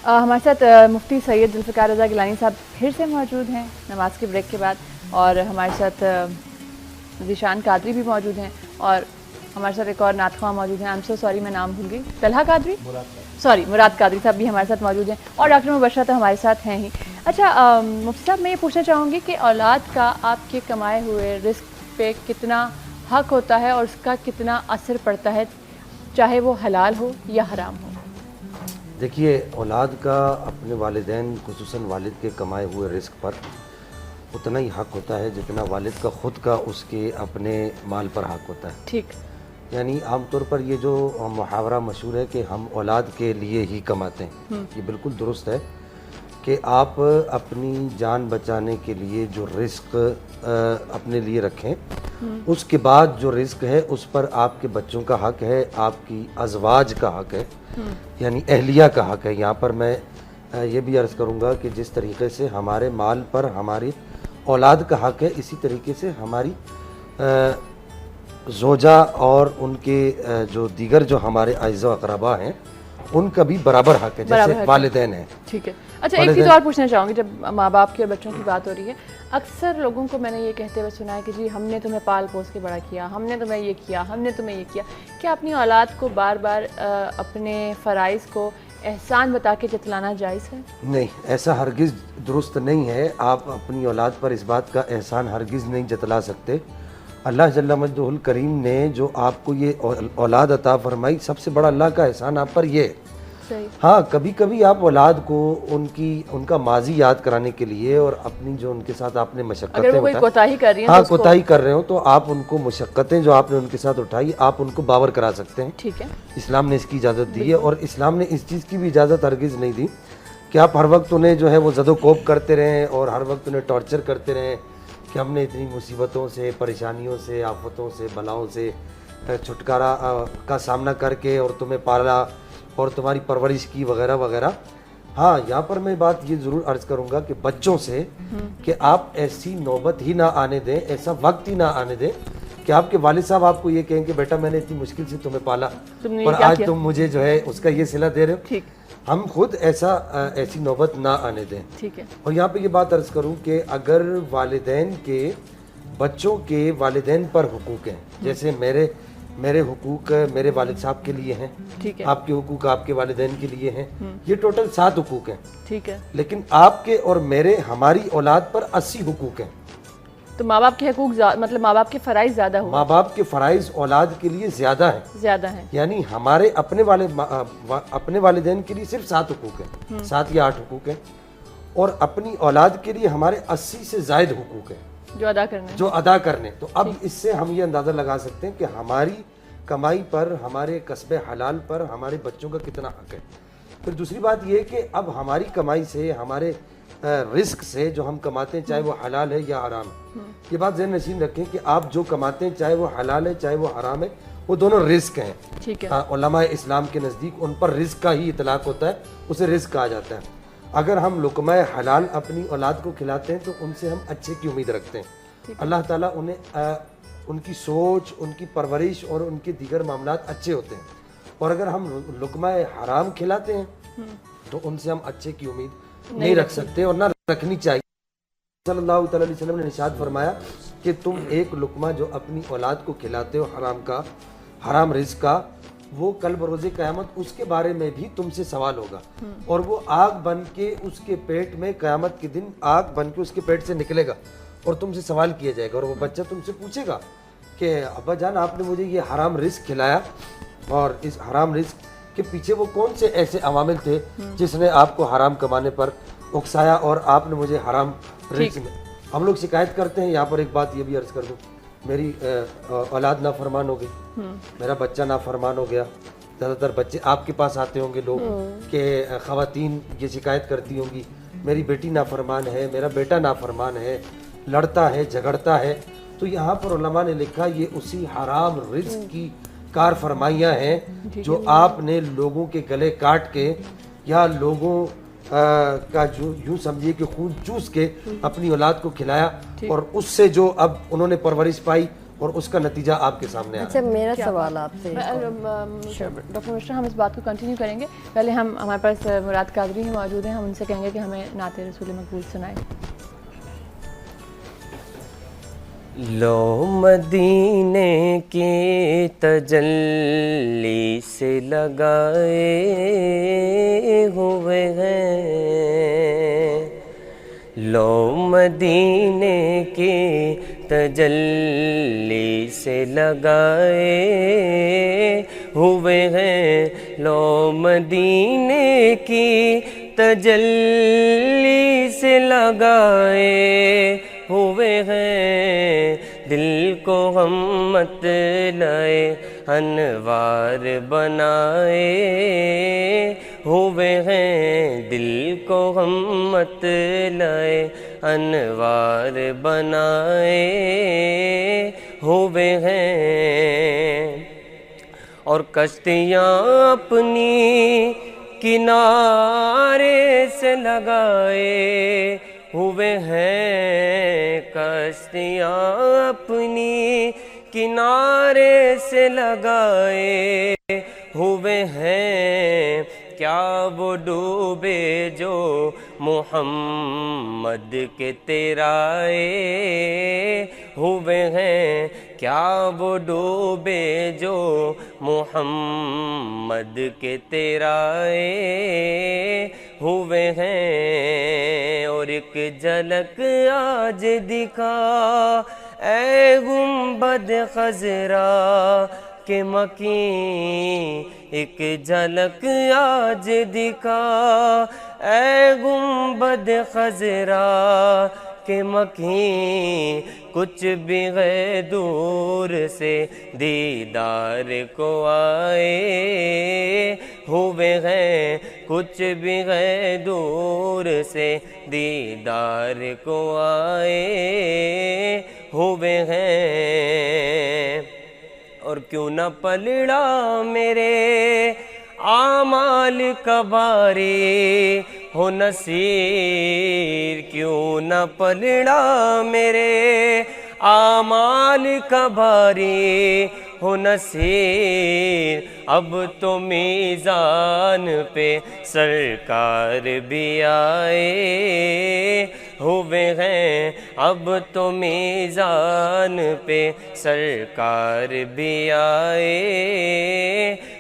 हमारे साथ मुफ्ती सैयद जुल्फ़िकार रज़ा गिलानी साहब फिर से मौजूद हैं नमाज के ब्रेक के बाद, और हमारे साथ ज़ीशान कादरी भी मौजूद हैं, और हमारे साथ एक और नातख़्वाह मौजूद हैं। आई एम सो सॉरी, मैं नाम भूल गई। तलहा कादरी, सॉरी, मुराद कादरी साहब भी हमारे साथ मौजूद हैं, और डॉक्टर मुबशरा तो हमारे साथ हैं ही। अच्छा मुफ्ती साहब, मैं ये पूछना चाहूँगी कि औलाद का आपके कमाए हुए रिस्क पे कितना हक होता है और उसका कितना असर पड़ता है, चाहे वो हलाल हो या हराम हो? देखिए, औलाद का अपने वालिदैन खुसूसन वालिद के कमाए हुए रिस्क पर उतना ही हक होता है जितना वालिद का ख़ुद का उसके अपने माल पर हक होता है। ठीक। यानी आमतौर पर ये जो मुहावरा मशहूर है कि हम औलाद के लिए ही कमाते हैं, ये बिल्कुल दुरुस्त है कि आप अपनी जान बचाने के लिए जो रिस्क अपने लिए रखें, उसके बाद जो रिस्क है उस पर आपके बच्चों का हक है, आपकी अज़वाज का हक है, यानी अहलिया का हक है। यहाँ पर मैं ये भी अर्ज़ करूँगा कि जिस तरीके से हमारे माल पर हमारी औलाद का हक है, इसी तरीके से हमारी ज़ोजा और उनके जो दीगर जो हमारे अज़ा अक़रबा हैं उनका भी बराबर हक है, जैसे वालिदैन हैं। ठीक है। अच्छा, एक चीज़ और पूछना चाहूँगी, जब माँ बाप की और बच्चों की बात हो रही है, अक्सर लोगों को मैंने ये कहते हुए सुना है कि जी हमने तुम्हें पाल पोस के बड़ा किया, हमने तुम्हें ये किया, हमने तुम्हें ये किया। क्या अपनी औलाद को बार बार अपने फ़राइज़ को एहसान बता के जतलाना जायज़ है? नहीं, ऐसा हरगिज़ दुरुस्त नहीं है। आप अपनी औलाद पर इस बात का एहसान हरगिज़ नहीं जतला सकते। अल्लाह जल्ला मजदुहुल करीम ने जो आपको ये औलाद अता फरमाई, सबसे बड़ा अल्लाह का एहसान आप पर ये। सही। हाँ, कभी कभी आप औलाद को उनका माजी याद कराने के लिए और अपनी जो उनके साथ आपने मशक्क़तें, अगर वो कोई कोताही कर रही है, हाँ, कोताही कर रहे हो तो आप उनको मशक्क़तें जो आपने उनके साथ उठाई आप उनको बावर करा सकते हैं। ठीक है। इस्लाम ने इसकी इजाज़त दी है, और इस्लाम ने इस चीज़ की भी इजाज़त हरगिज़ नहीं दी कि आप हर वक्त उन्हें जो है वो ज़दोकोब करते रहें और हर वक्त उन्हें टॉर्चर करते रहें कि हमने इतनी मुसीबतों से, परेशानियों से, आफतों से, बलाओं से छुटकारा का सामना करके और तुम्हें पाला और तुम्हारी परवरिश की, वगैरह वगैरह। हाँ, यहाँ पर मैं बात ये ज़रूर अर्ज़ करूँगा कि बच्चों से कि आप ऐसी नौबत ही ना आने दें, ऐसा वक्त ही ना आने दें कि आपके वालिद साहब आपको ये कहें कि बेटा मैंने इतनी मुश्किल से तुम्हें पाला और आज तुम मुझे जो है उसका ये सिला दे रहे हो। ठीक। हम खुद ऐसी नौबत ना आने दें। ठीक है। और यहाँ पे ये बात अर्ज़ करूँ कि अगर वालिदैन के बच्चों के वालिदैन पर हुकूक हैं, जैसे मेरे हुकूक मेरे वालिद साहब के लिए हैं, ठीक है, आपके हुकूक आपके वालिदैन के लिए हैं, ये टोटल 7 हुकूक हैं। ठीक है। लेकिन आपके और मेरे, हमारी औलाद पर 80 हुकूक हैं। तो माँ बाप के हुकूक मतलब माँ बाप के फ़राइज़ ज़्यादा हुए। माँ बाप के फ़राइज़ औलाद के लिए ज़्यादा है। यानी हमारे अपने वालिदैन के लिए सिर्फ 7 हुकूक हैं, 7 या 8 हुकूक हैं, और अपनी औलाद के लिए हमारे 80 से ज़ायद हुकूक हैं जो अदा करने। तो अब इससे हम ये अंदाज़ा लगा सकते हैं कि हमारी कमाई पर, हमारे कस्बे हलाल पर हमारे बच्चों का कितना हक है। फिर दूसरी बात ये कि अब हमारी कमाई से, हमारे रिस्क से जो हम कमाते हैं, चाहे वो हलाल है या हराम है, ये बात ज़हन नशीन रखें कि आप जो कमाते हैं, चाहे वो हलाल है चाहे वो हराम है, वो दोनों रिस्क हैं। ठीक है। उलमा इस्लाम के नज़दीक उन पर रिस्क का ही इतलाक़ होता है, उसे रिस्क कहा जाता है। अगर हम लुक़मा हलाल अपनी औलाद को खिलाते हैं तो उनसे हम अच्छे की उम्मीद रखते हैं। अल्लाह ताला उन्हें उनकी सोच, उनकी परवरिश और उनके दीगर मामलात अच्छे होते हैं। और अगर हम लुक़मा हराम खिलाते हैं तो उनसे हम अच्छे की उम्मीद नहीं रख सकते और ना रखनी चाहिए। सल्लल्लाहु अलैहि वसल्लम ने इरशाद फरमाया कि तुम एक लुक़मा जो अपनी औलाद को खिलाते हो हराम रिज़्क़ का, वो कल बरोज़े क़यामत उसके बारे में भी तुमसे सवाल होगा, और वो आग बन के उसके पेट में, क़यामत के दिन आग बन के उसके पेट से निकलेगा और तुमसे सवाल किया जाएगा। और वो बच्चा तुमसे पूछेगा कि अब्बा जान आपने मुझे ये हराम रिज़्क़ खिलाया, और इस हराम रिज़्क़ के पीछे वो कौन से ऐसे अवामिल थे जिसने आपको हराम कमाने पर उकसाया और आपने मुझे हराम रिज़्क़ में। हम लोग शिकायत करते हैं। यहाँ पर एक बात ये भी अर्ज़ कर दूँ, मेरी औलाद नाफरमान हो गई, मेरा बच्चा नाफरमान हो गया। ज़्यादातर बच्चे आपके पास आते होंगे लोग कि ख़वातीन ये शिकायत करती होंगी मेरी बेटी नाफरमान है, मेरा बेटा नाफरमान है, लड़ता है, झगड़ता है। तो यहाँ पर उलमा ने लिखा ये उसी हराम रिज़्क़ की कार फरमाइयाँ हैं जो आपने लोगों के गले काट के या लोगों का जो यूं समझिए कि खून चूस के अपनी औलाद को खिलाया और उससे जो अब उन्होंने परवरिश पाई और उसका नतीजा आपके सामने आया। अच्छा, मेरा सवाल आपसे डॉक्टर मिश्रा, हम इस बात को कंटिन्यू करेंगे। पहले हम हमारे पास मुराद कादरी ही मौजूद हैं, हम उनसे कहेंगे कि हमें नाते रसूल मकबूल सुनाए। लो मदीने की तजल्ली से लगाए हुए हैं, लो मदीने की तजल्ली से लगाए हुए हैं, लो मदीने की तजल्ली से लगाए हुए हैं, दिल को हम मत लाए अनवार बनाए हुए हैं, दिल को हम मत लाए अनवार बनाए हुए हैं, और कश्तियाँ अपनी किनारे से लगाए हुए हैं, कश्तियाँ अपनी किनारे से लगाए हुए हैं, क्या वो डूबे जो मोहम्मद के तेराए हुए हैं, क्या वो डूबे जो मोहम्मद के तेराए हुए हैं, और एक झलक आज दिखा ऐ गुंबद खजरा के मकीं, एक झलक आज दिखा ऐ गुंबद खजरा के मकीं, कुछ भी है दूर से दीदार को आए हुए हैं, कुछ भी है दूर से दीदार को आए हुए हैं, और क्यों न पलड़ा मेरे आमाल कबारी हो नसीर, क्यों न पलड़ा मेरे आमाल कबारी हो नसीर, अब तो मीज़ान पे सरकार भी आए हुए हैं, अब तो मीज़ान पे सरकार भी आए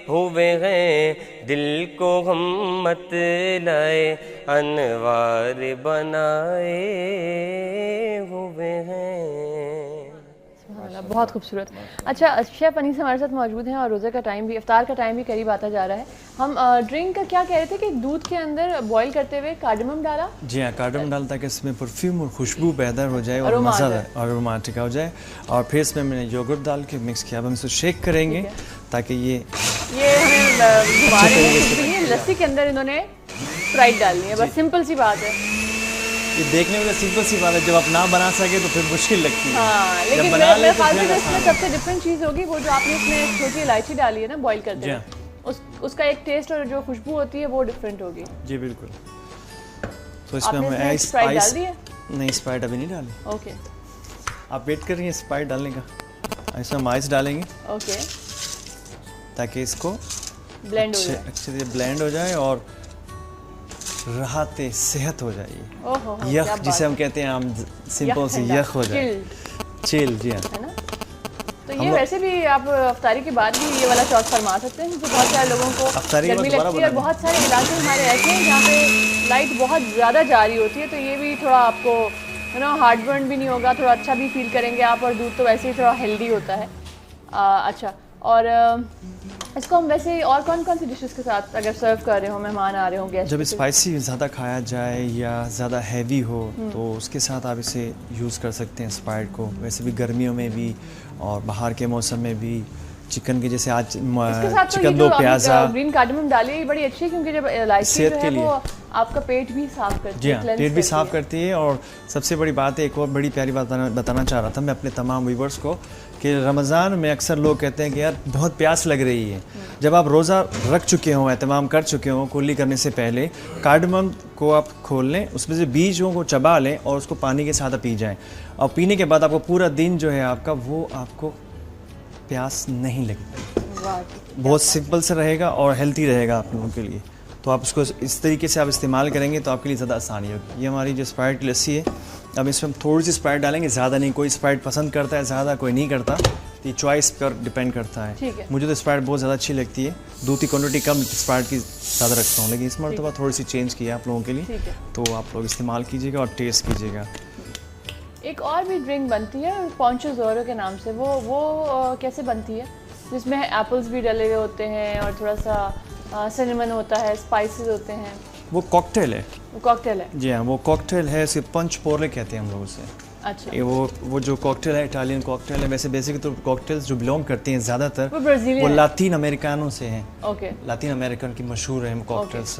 हुए हैं, दिल को हम मत लाए अनवार बनाए हुए हैं। बहुत खूबसूरत। अच्छा, शेफ़ अनीस हमारे साथ मौजूद हैं और रोज़े का टाइम भी, इफ्तार का टाइम भी करीब आता जा रहा है। हम ड्रिंक का क्या कह रहे थे कि दूध के अंदर बॉईल करते हुए कार्डमम डाला? जी हाँ, कार्डमम डालता कि इसमें परफ्यूम और खुशबू पैदा हो जाए और मज़ा और रोमांटिक हो जाए, और फिर इसमें मैंने योगर्ट डाल के मिक्स किया। अब हम इसको शेक करेंगे ताकि ये हमें घुमा रहे हैं। लस्सी के अंदर इन्होंने स्प्राइट डालनी है, बस सिंपल सी बात है। ये देखने में सिंपल सी बात है, जब आप ना बना सके तो फिर मुश्किल लगती है। हाँ, लेकिन मेरे ख्याल से इसमें सबसे डिफरेंट चीज़ होगी वो जो आपने इसमें छोटी इलायची डाली है ना बॉईल करते हुए, उसका एक टेस्ट और जो खुशबू होती है वो डिफरेंट होगी। जी बिल्कुल। तो इसमें हम आइस डाल दी है? नहीं, स्प्राइट अभी नहीं डाली। ओके, आप वेट कर रही हैं स्प्राइट डालने का? इसमें हम आइस डालेंगे ओके, ताकि इसको ब्लेंड हो जाए, अच्छे से ब्लेंड हो जाए और राहते सेहत हो जाए। ओहो, यख जिसे हम कहते हैं, हम सिंपल से यख हो जाए, चिल। जी हाँ, है ना? तो ये वैसे भी आप अफ्तारी के बाद भी ये वाला शॉट फरमा सकते हैं, क्योंकि बहुत सारे लोगों को गर्मी लगती है और बहुत सारे इलाके हमारे ऐसे हैं जहाँ पे लाइट बहुत ज़्यादा जा रही होती है, तो ये भी थोड़ा आपको है ना हार्ट बर्न भी नहीं होगा, थोड़ा अच्छा भी फील करेंगे आप, और दूध तो वैसे ही थोड़ा हेल्दी होता है। अच्छा, और इसको हम वैसे और कौन कौन सी डिशेस के साथ अगर सर्व कर रहे हो, मेहमान आ रहे हो, गेस्ट, जब स्पाइसी ज़्यादा खाया जाए या ज़्यादा हैवी हो तो उसके साथ आप इसे यूज़ कर सकते हैं स्प्राइट को। वैसे भी गर्मियों में भी और बाहर के मौसम में भी चिकन के जैसे आज चिकन दो प्याज़ा ग्रीन कार्डमम डाली बड़ी अच्छी है, क्योंकि जब इलायची जो है वो आपका पेट भी साफ करती है। जी हाँ, पेट भी साफ करती है। और सबसे बड़ी बात है, एक और बड़ी प्यारी बात बताना चाह रहा था मैं अपने तमाम व्यूवर्स को कि रमज़ान में अक्सर लोग कहते हैं कि यार बहुत प्यास लग रही है। जब आप रोज़ा रख चुके हों, एहतमाम कर चुके हों, कुल्ली करने से पहले कार्डमम को आप खोल लें, उसमें से बीजों को चबा लें और उसको पानी के साथ पी जाएं। और पीने के बाद आपको पूरा दिन जो है आपका, वो आपको प्यास नहीं लगेगी। बहुत सिंपल से रहेगा और हेल्थी रहेगा आप लोगों के लिए। तो आप उसको इस तरीके से आप इस्तेमाल करेंगे तो आपके लिए ज़्यादा आसानी होगी। ये हमारी जो स्प्राइट की लस्सी है, अब इसमें हम थोड़ी सी स्प्राइट डालेंगे, ज़्यादा नहीं। कोई स्प्राइट पसंद करता है ज़्यादा, कोई नहीं करता, ये चॉइस पर डिपेंड करता है। मुझे तो स्प्राइट बहुत ज़्यादा अच्छी लगती है, दूध की क्वान्टिटी कम स्प्राइट की ज़्यादा रखता हूँ, लेकिन इस मरतबा थोड़ी सी चेंज किया आप लोगों के लिए, तो आप लोग इस्तेमाल कीजिएगा और टेस्ट कीजिएगा। एक और भी ड्रिंक बनती है पोंचो ज़ोरो के नाम से, वो कैसे बनती है? जिसमें एप्पल्स भी डले हुए होते हैं और थोड़ा सा सिनेमन होता है, स्पाइसेस होते हैं। वो कॉकटेल है। वो कॉकटेल है? जी हाँ, वो कॉकटेल है, इसे पंच पोरे कहते हैं हम लोग उसे। अच्छा। ये वो जो कॉकटेल है, इटालियन कॉकटेल है। वैसे बेसिक तो कॉकटेल्स जो बिलोंग करती हैं ज़्यादातर वो लातीन अमेरिकानों से हैं। ओके। लातीन अमेरिकन की मशहूर है कॉकटेल्स।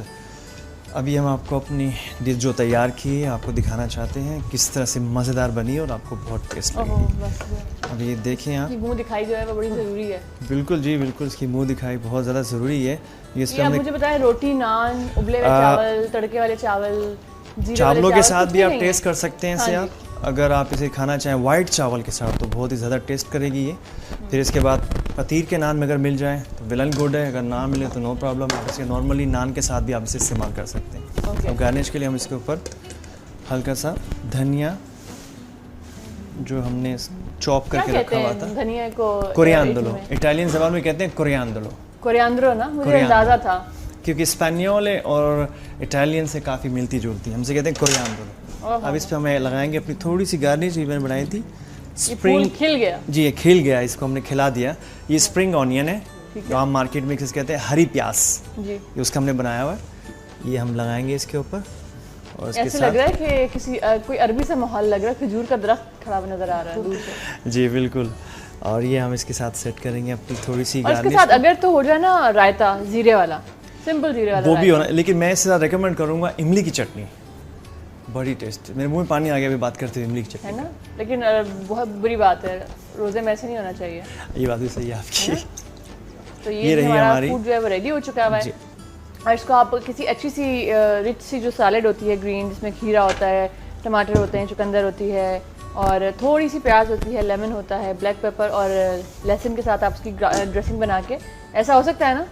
अभी हम आपको अपनी डिश जो तैयार की है आपको दिखाना चाहते हैं किस तरह से मज़ेदार बनी और आपको बहुत टेस्ट लगी। अब ये देखें आप, मुंह दिखाई जो है वो बड़ी ज़रूरी है। बिल्कुल जी बिल्कुल, इसकी मुंह दिखाई बहुत ज़्यादा ज़रूरी है। ये आप मुझे बताएं, रोटी, नान, उबले हुए चावल, तड़के वाले चावल, चावलों के साथ भी आप टेस्ट कर सकते हैं इसे। आप अगर आप इसे खाना चाहें वाइट चावल के साथ तो बहुत ही ज़्यादा टेस्ट करेगी ये। फिर इसके बाद पतीर के नान में अगर मिल जाए तो वेल एंड गुड है, अगर ना मिले तो नो प्रॉब्लम। आप इसे नॉर्मली नान के साथ भी आप इसे इस्तेमाल कर सकते हैं। अब गार्निश के लिए हम इसके ऊपर हल्का सा धनिया जो हमने चॉप करके रखा हुआ था, धनिया को कोरिएंडरो, इटालियन ज़बान में कहते हैं कोरिएंडरो। कोरिएंडरो ना, मुझे अंदाज़ा था, क्योंकि स्पेनियोल और इटालियन से काफ़ी मिलती जुलती है, हमसे कहते हैं कोरिएंडरो। अब इस पर हमें लगाएंगे अपनी थोड़ी सी गार्निश, ये मैंने बनाई थी स्प्रिंग। खिल गया जी, ये खिल गया, इसको हमने खिला दिया। ये स्प्रिंग ऑनियन है जो हम मार्केट में कहते हैं हरी प्याज जी, ये उसका हमने बनाया हुआ है। ये हम लगाएंगे इसके ऊपर और इसके ऐसे साथ लग रहा है कि किसी कोई अरबी सा माहौल लग रहा है, खजूर का दरख्त खड़ा नजर आ रहा है दूर से। जी बिल्कुल। और ये हम इसके साथ सेट करेंगे अपनी थोड़ी सी गार्निश। इसके साथ अगर तो हो जाए ना रायता, जीरे वाला, सिंपल जीरे वाला, वो भी होना, लेकिन मैं इसके साथ रेकमेंड करूँगा इमली की चटनी, बड़ी टेस्ट। मेरे मुंह में पानी आ गया अभी बात करते हुए इमली की चटनी, है ना। लेकिन बहुत बुरी बात है, रोज़े में ऐसे नहीं होना चाहिए। ये बात भी सही है आपकी। तो ये रही हमारी फूड जो है वो रेडी हो चुका है। और इसको आप किसी अच्छी सी रिच सी जो सैलेड होती है ग्रीन, जिसमें खीरा होता है, टमाटर होते हैं, चुकंदर होती है और थोड़ी सी प्याज होती है, लेमन होता है, ब्लैक पेपर और लहसुन के साथ आप उसकी ड्रेसिंग बना के, ऐसा हो सकता है ना,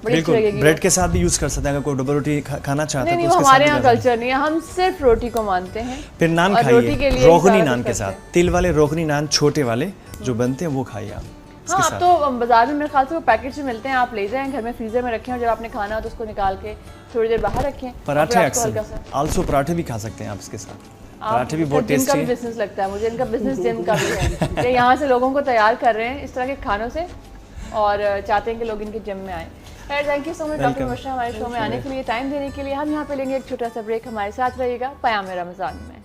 बिल्कुल। ब्रेड के साथ भी यूज कर सकते हैं, अगर कोई डबल रोटी खाना चाहता है तो उसके साथ। हमारे यहाँ कल्चर नहीं है, हम सिर्फ रोटी को मानते हैं। फिर नान खाइए, रोगनी नान के साथ, तिल वाले रोगनी नान छोटे वाले जो बनते हैं वो खाइए आप। हाँ, अब तो बाजार में मेरे ख्याल से वो पैकेट से मिलते हैं, आप ले जाएं घर में फ्रीजर में रखें और जब आपने खाना हो तो उसको निकाल के थोड़ी देर बाहर रखें। पराठे अक्सर आलसो पराठे भी खा सकते हैं आप इसके साथ, पराठे भी बहुत टेस्टी है। बिजनेस लगता है मुझे इनका, बिजनेस जिम का भी है। ये यहाँ से लोगों को तैयार कर रहे हैं इस तरह के खानों से और चाहते हैं कि लोग इनके जिम में आए। खैर, thank you so much doctor Mubashra हमारे शो में आने के लिए, टाइम देने के लिए। हम यहाँ पे लेंगे एक छोटा सा ब्रेक, हमारे साथ रहिएगा पयाम रमज़ान में।